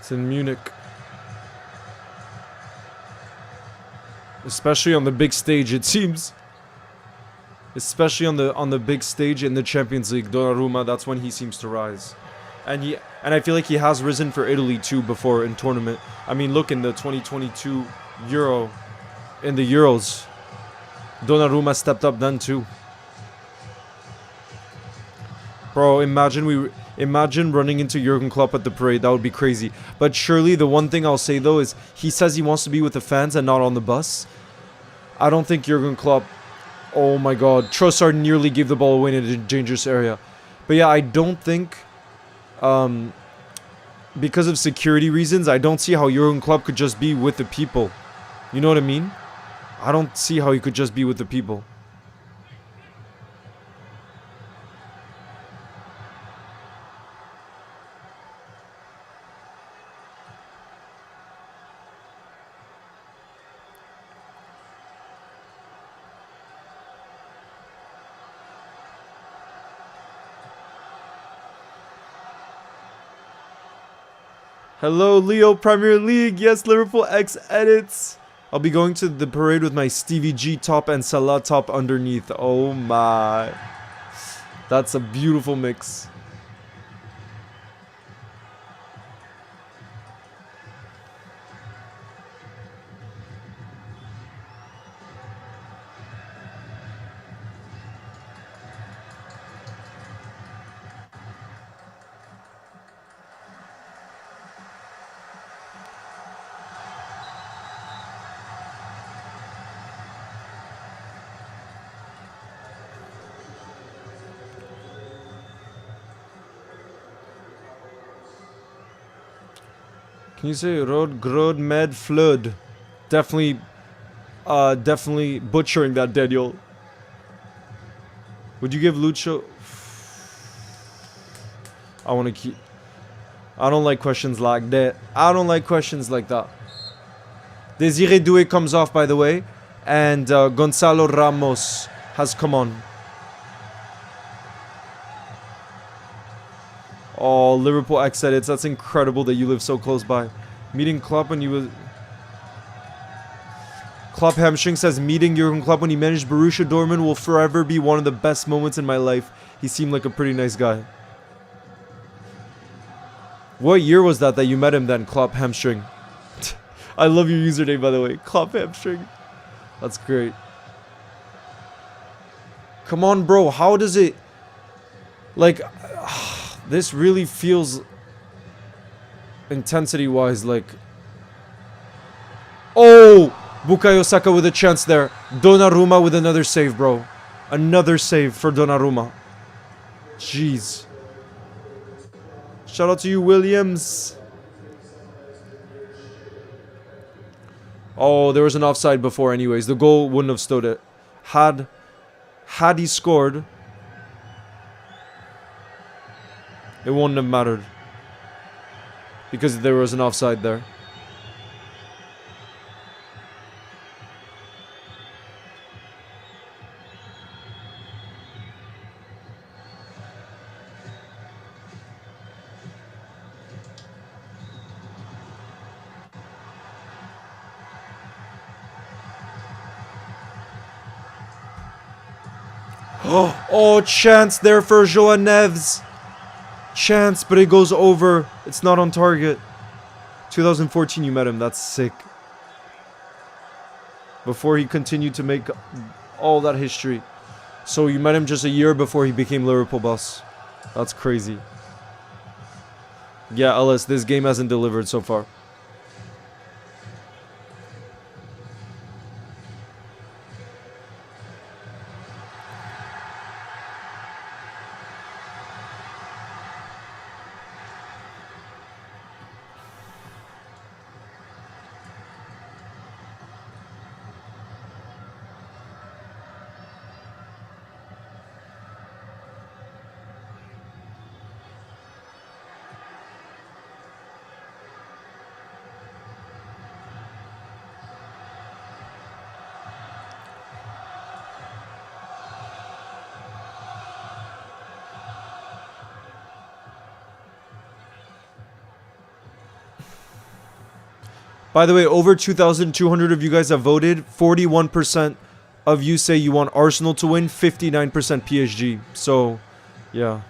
It's in Munich. Especially on the big stage, it seems. Especially on the big stage in the Champions League, Donnarumma, that's when he seems to rise. And I feel like he has risen for Italy too before in tournament. I mean, look in the 2022 Euro, in the Euros, Donnarumma stepped up then too. Bro, imagine running into Jurgen Klopp at the parade. That would be crazy. But surely the one thing I'll say though is he says he wants to be with the fans and not on the bus. I don't think Jurgen Klopp. Oh my God, Trossard nearly gave the ball away in a dangerous area. But yeah, I don't think, because of security reasons, I don't see how Jurgen Klopp could just be with the people. You know what I mean? I don't see how he could just be with the people. Hello, Leo Premier League. Yes, Liverpool X edits. I'll be going to the parade with my Stevie G top and Salah top underneath. Oh my. That's a beautiful mix. Can you say Rod Grod Med Flood? Definitely butchering that, Daniel. Would you give Lucho? I don't like questions like that. I don't like questions like that. Desiree Doué comes off, by the way, and Gonzalo Ramos has come on. Oh, Liverpool X edits. That's incredible that you live so close by. Meeting Klopp when you was... Klopp Hamstring says, meeting Jurgen Klopp when he managed Borussia Dortmund will forever be one of the best moments in my life. He seemed like a pretty nice guy. What year was that you met him then, Klopp Hamstring? I love your username, by the way. Klopp Hamstring. That's great. Come on, bro. How does it... Like, this really feels intensity-wise like... Oh! Bukayo Saka with a chance there. Donnarumma with another save, bro. Another save for Donnarumma. Jeez. Shout out to you, Williams. Oh, there was an offside before anyways. The goal wouldn't have stood it. Had he scored, it wouldn't have mattered. Because there was an offside there. Oh, chance there for Joao Neves. Chance, but it goes over. It's not on target. 2014 you met him. That's sick. Before he continued to make all that history. So you met him just a year before he became Liverpool boss. That's crazy. Yeah, Ellis, this game hasn't delivered so far. By the way, over 2,200 of you guys have voted. 41% of you say you want Arsenal to win. 59% PSG. So, yeah.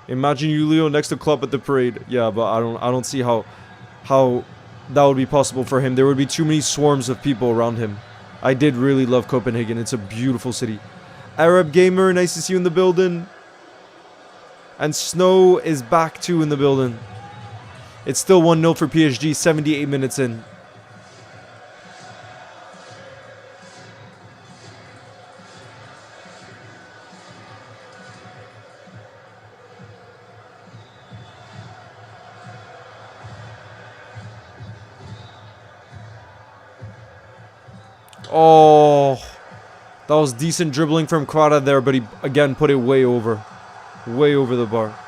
Imagine you, Leo, next to Klopp at the parade. Yeah, but I don't see how that would be possible for him. There would be too many swarms of people around him. I did really love Copenhagen. It's a beautiful city. Arab Gamer, nice to see you in the building. And Snow is back too in the building. It's still 1-0 for PSG, 78 minutes in. Oh, that was decent dribbling from Kvara there, but he again put it way over the bar.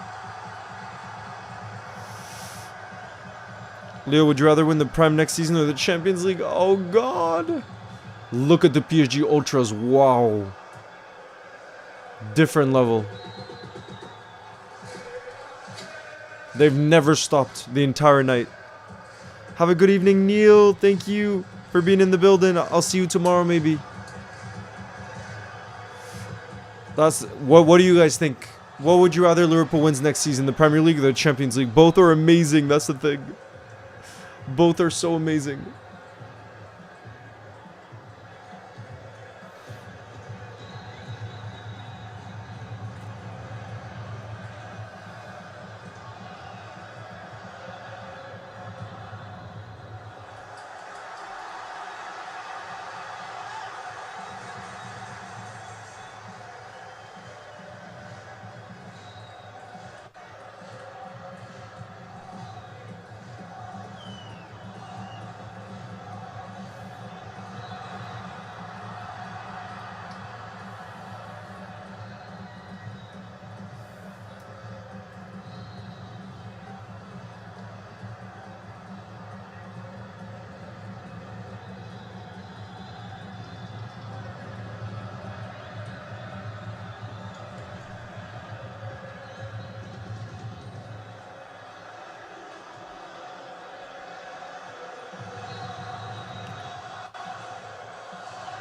Leo, would you rather win the Prem next season or the Champions League? Oh God, look at the PSG Ultras. Wow, different level. They've never stopped the entire night. Have a good evening, Neil. Thank you for being in the building. I'll see you tomorrow, maybe. That's what do you guys think? What would you rather Liverpool wins next season, the Premier League or the Champions League? Both are amazing. That's the thing. Both are so amazing.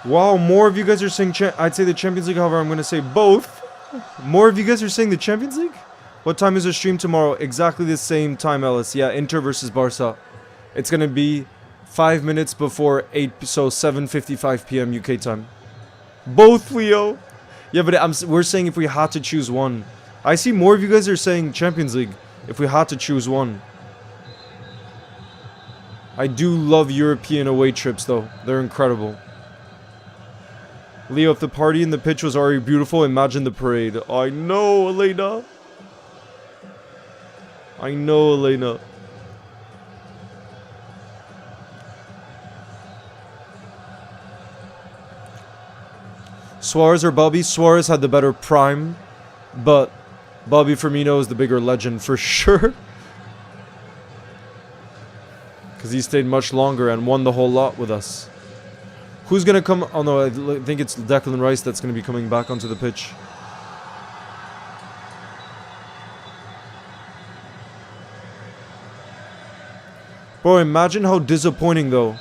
Wow, more of you guys are saying... I'd say the Champions League, however, I'm going to say both. More of you guys are saying the Champions League? What time is the stream tomorrow? Exactly the same time, Ellis. Yeah, Inter versus Barca. It's going to be 5 minutes before 8, so 7:55 p.m. UK time. Both, Leo. Yeah, but we're saying if we had to choose one. I see more of you guys are saying Champions League if we had to choose one. I do love European away trips though. They're incredible. Leo, if the party in the pitch was already beautiful, imagine the parade. I know, Elena. I know, Elena. Suarez or Bobby? Suarez had the better prime, but Bobby Firmino is the bigger legend for sure. Because he stayed much longer and won the whole lot with us. Who's going to come? Oh no, I think it's Declan Rice that's going to be coming back onto the pitch. Bro, imagine how disappointing though.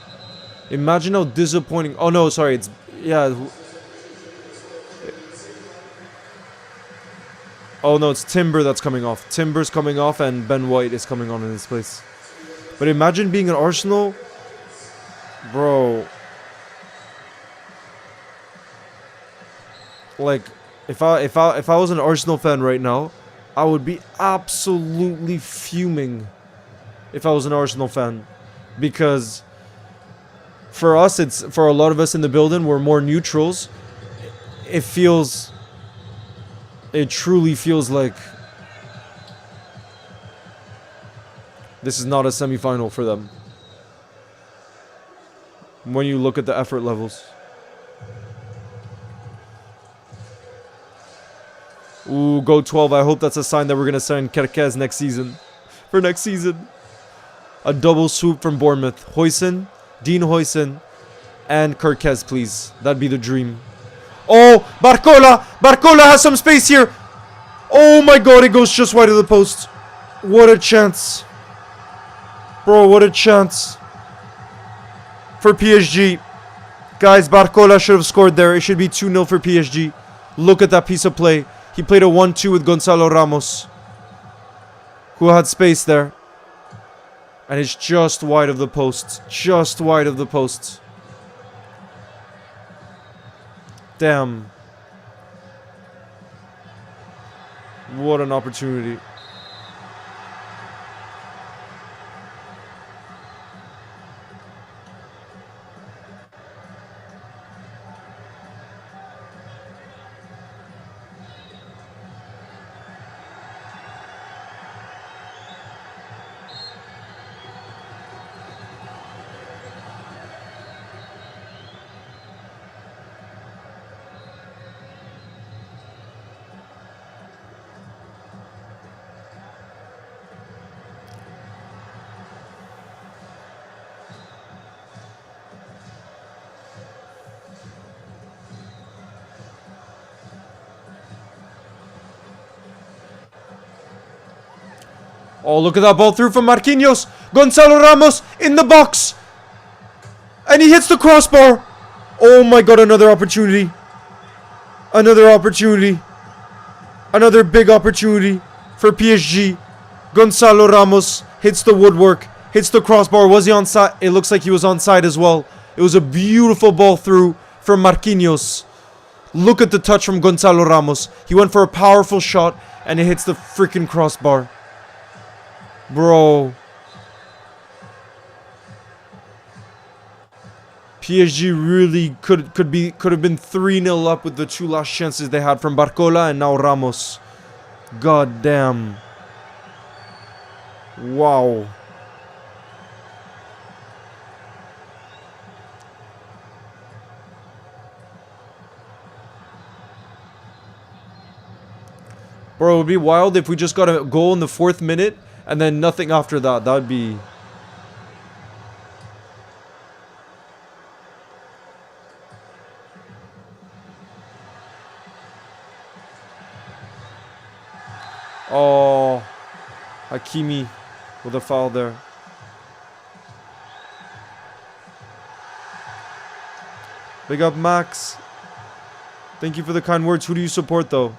Imagine how disappointing. Oh no, sorry, it's... Yeah. Oh no, it's Timber that's coming off. Timber's coming off and Ben White is coming on in his place. But imagine being an Arsenal. Bro. Like, if I was an Arsenal fan right now, I would be absolutely fuming if I was an Arsenal fan. Because for us, for a lot of us in the building, we're more neutrals. It truly feels like this is not a semi-final for them. When you look at the effort levels. Ooh, go 12. I hope that's a sign that we're going to sign Kerkez next season. For next season. A double swoop from Bournemouth. Huijsen, Dean Huijsen, and Kerkez, please. That'd be the dream. Oh, Barcola! Barcola has some space here! Oh my god, it goes just wide of the post. What a chance. Bro, what a chance. For PSG. Guys, Barcola should have scored there. It should be 2-0 for PSG. Look at that piece of play. He played a 1-2 with Gonzalo Ramos, who had space there. And it's just wide of the post. Just wide of the post. Damn. What an opportunity. Oh, look at that ball through from Marquinhos. Gonzalo Ramos in the box. And he hits the crossbar. Oh my god, another opportunity. Another opportunity. Another big opportunity for PSG. Gonzalo Ramos hits the woodwork. Hits the crossbar. Was he onside? It looks like he was onside as well. It was a beautiful ball through from Marquinhos. Look at the touch from Gonzalo Ramos. He went for a powerful shot and it hits the freaking crossbar. Bro. PSG really could have been 3-0 up with the two last chances they had from Barcola and now Ramos. God damn. Wow. Bro, it would be wild if we just got a goal in the 4th minute and then nothing after that. That would be... Oh, Hakimi with a foul there. Big up, Max. Thank you for the kind words. Who do you support, though?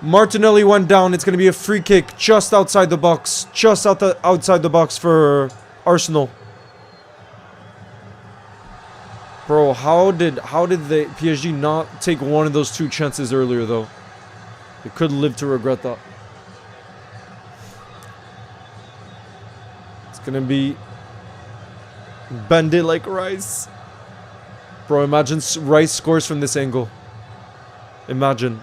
Martinelli went down. It's going to be a free kick just outside the box. Just outside the box for Arsenal. Bro, how did the PSG not take one of those two chances earlier, though? They could live to regret that. It's going to be... Bend it like Rice. Bro, imagine Rice scores from this angle. Imagine.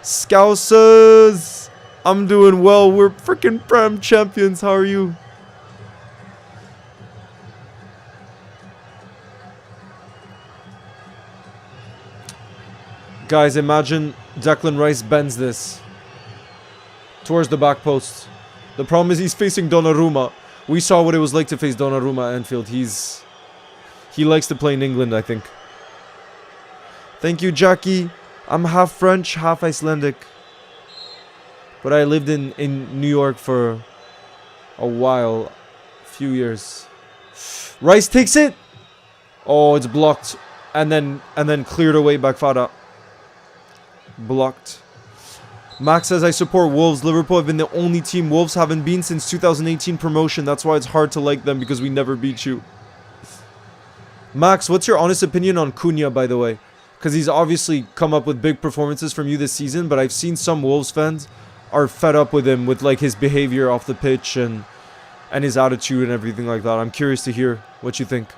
Scousers! I'm doing well. We're freaking Prem champions. How are you? Guys, imagine Declan Rice bends this towards the back post. The problem is he's facing Donnarumma. We saw what it was like to face Donnarumma at Anfield. He likes to play in England, I think. Thank you, Jackie. I'm half French, half Icelandic. But I lived in New York for a while. A few years. Rice takes it. Oh, it's blocked. And then cleared away by Fada. Blocked. Max says, I support Wolves. Liverpool have been the only team Wolves haven't been since 2018 promotion. That's why it's hard to like them, because we never beat you. Max, what's your honest opinion on Cunha, by the way? Because he's obviously come up with big performances from you this season, but I've seen some Wolves fans are fed up with him, with like his behavior off the pitch and his attitude and everything like that. I'm curious to hear what you think.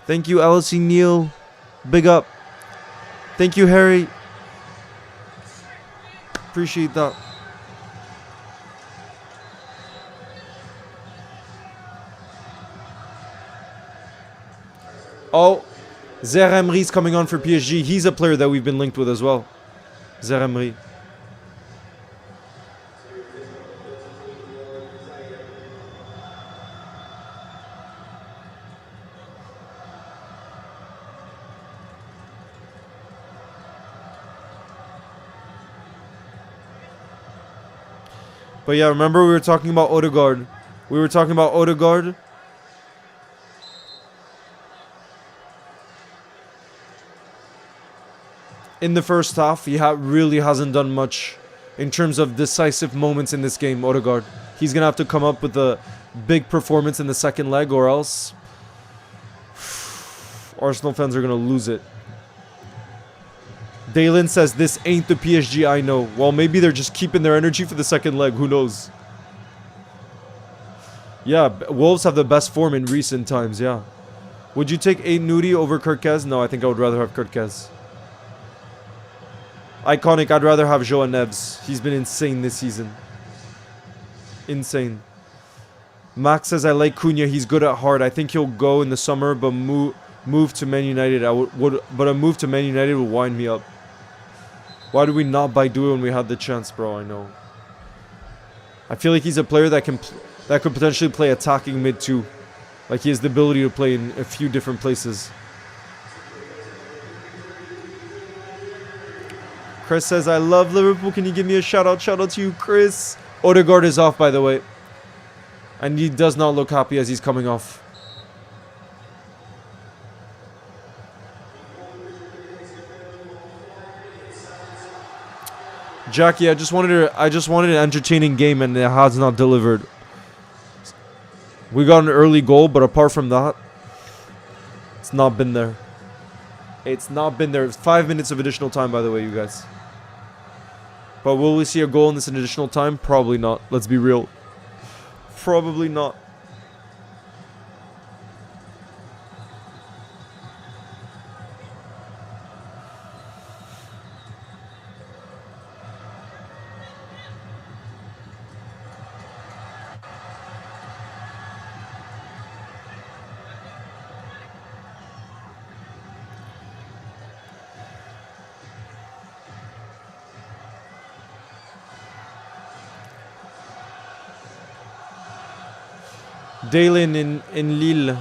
Thank you, LC Neil. Big up. Thank you, Harry. Appreciate that. Oh, Zaire Emery's coming on for PSG. He's a player that we've been linked with as well. Zaire Emery. But yeah, remember we were talking about Odegaard. In the first half, he really hasn't done much in terms of decisive moments in this game, Odegaard. He's going to have to come up with a big performance in the second leg, or else Arsenal fans are going to lose it. Dalen says, this ain't the PSG I know. Well, maybe they're just keeping their energy for the second leg. Who knows? Yeah, Wolves have the best form in recent times, yeah. Would you take Aid Nudi over Kirkez? No, I think I would rather have Kirkez. Iconic, I'd rather have Joao Neves. He's been insane this season. Insane. Max says, I like Cunha. He's good at heart. I think he'll go in the summer, but move to Man United. But a move to Man United would wind me up. Why did we not buy Dewey when we had the chance, bro? I know. I feel like he's a player that could potentially play attacking mid too. Like he has the ability to play in a few different places. Chris says, I love Liverpool. Can you give me a shout out? Shout out to you, Chris. Odegaard is off, by the way. And he does not look happy as he's coming off. Jackie, I just wanted an entertaining game, and it has not delivered. We got an early goal, but apart from that, it's not been there. It's not been there. It's 5 minutes of additional time, by the way, you guys. But will we see a goal in this additional time? Probably not. Let's be real. Probably not. Dalen in Lille.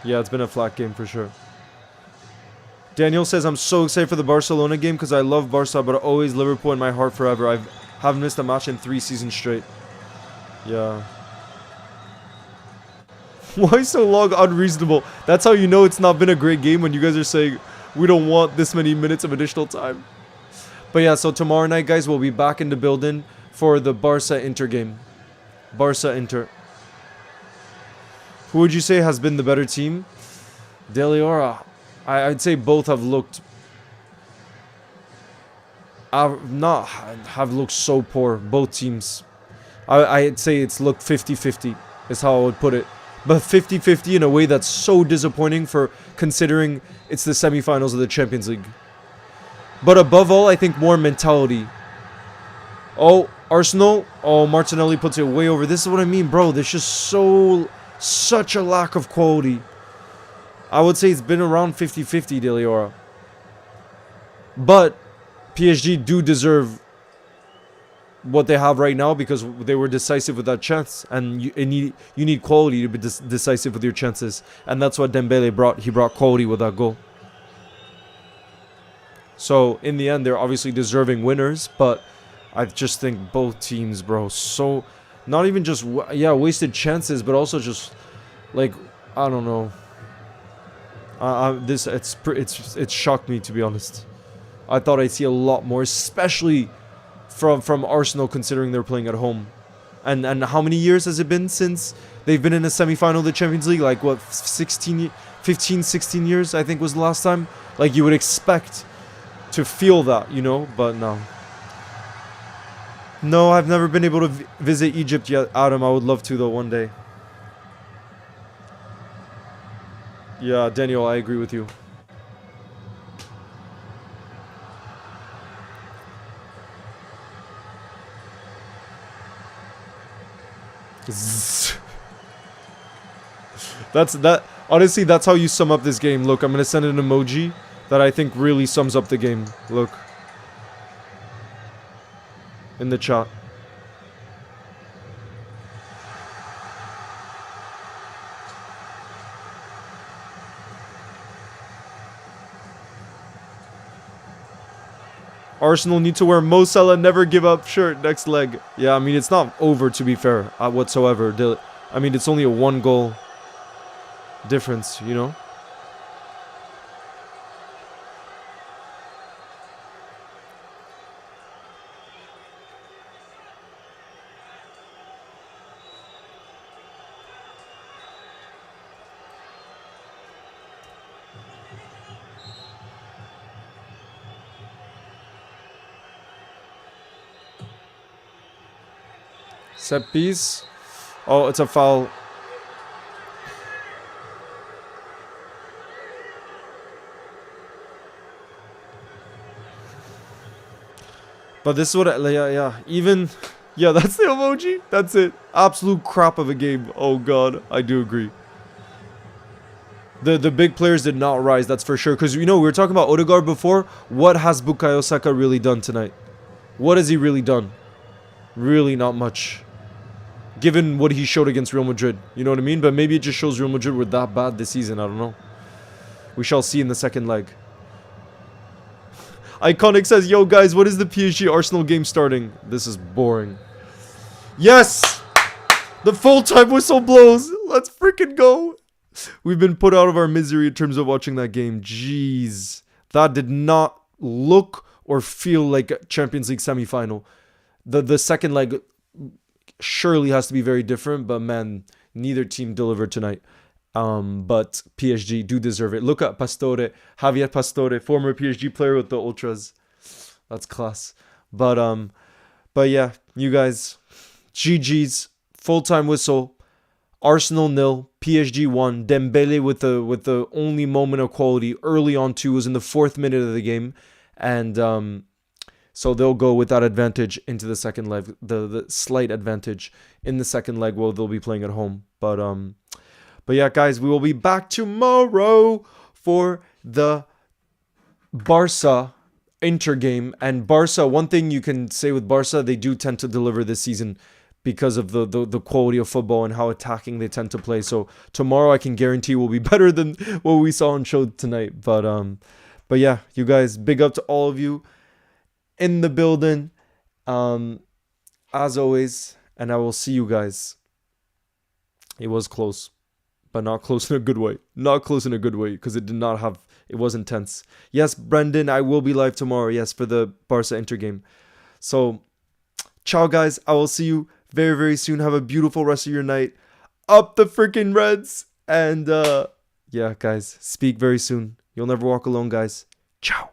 Yeah, it's been a flat game for sure. Daniel says, I'm so excited for the Barcelona game because I love Barca, but always Liverpool in my heart forever. I haven't missed a match in 3 seasons straight. Yeah. Why so long? Unreasonable. That's how you know it's not been a great game, when you guys are saying we don't want this many minutes of additional time. But yeah, so tomorrow night, guys, we'll be back in the building for the Barca Inter game. Barca Inter. Who would you say has been the better team? Deliora. I'd say both have looked have looked so poor. Both teams. I'd say it's looked 50-50 is how I would put it. But 50-50 in a way that's so disappointing for considering it's the semifinals of the Champions League. But above all, I think more mentality. Oh, Arsenal. Oh, Martinelli puts it way over. This is what I mean, bro. There's just such a lack of quality. I would say it's been around 50-50, Deliora. But PSG do deserve what they have right now because they were decisive with that chance, and you need quality to be decisive with your chances, and that's what Dembele brought. He brought quality with that goal. So in the end, they're obviously deserving winners, but I just think both teams, bro, so not even just wasted chances, but also just like I don't know. It's shocked me, to be honest. I thought I'd see a lot more, especially from Arsenal, considering they're playing at home. And how many years has it been since they've been in a semi-final of the Champions League? Like, what, 15, 16 years, I think was the last time? Like, you would expect to feel that, you know? But no. No, I've never been able to visit Egypt yet, Adam. I would love to, though, one day. Yeah, Daniel, I agree with you. Honestly, that's how you sum up this game. Look, I'm gonna send an emoji that I think really sums up the game. Look in the chat. Arsenal need to wear Mo Salah never give up shirt next leg. Yeah, I mean, it's not over, to be fair, whatsoever. I mean, it's only a 1 goal difference, you know? Set piece. Oh, it's a foul. But this is what even that's the emoji. That's it. Absolute crap of a game. Oh god, I do agree. The big players did not rise, that's for sure. Because, you know, we were talking about Odegaard before. What has Bukayo Saka really done tonight? What has he really done? Really not much. Given what he showed against Real Madrid. You know what I mean? But maybe it just shows Real Madrid were that bad this season. I don't know. We shall see in the second leg. Iconic says, yo guys, what is the PSG Arsenal game starting? This is boring. Yes! The full-time whistle blows. Let's freaking go. We've been put out of our misery in terms of watching that game. Jeez. That did not look or feel like a Champions League semi-final. The second leg surely has to be very different, but man, neither team delivered tonight. But PSG do deserve it. Look at Pastore, Javier Pastore, former PSG player with the Ultras. That's class. But yeah, you guys, GG's, full-time whistle, Arsenal 0, PSG 1. Dembele with the only moment of quality early on too, was in the 4th minute of the game, and so they'll go with that advantage into the second leg, the slight advantage in the second leg while they'll be playing at home. But yeah, guys, we will be back tomorrow for the Barca Inter game. And Barca, one thing you can say with Barca, they do tend to deliver this season because of the quality of football and how attacking they tend to play. So tomorrow I can guarantee will be better than what we saw on show tonight. But yeah, you guys, big up to all of you in the building, as always, and I will see you guys. It was close. but not close in a good way. Not close in a good way because it was intense. Yes, Brendan, I will be live tomorrow. Yes, for the Barca Inter game. So, ciao, guys. I will see you very, very soon. Have a beautiful rest of your night. Up the freaking Reds. And, yeah, guys, speak very soon. You'll never walk alone, guys. Ciao.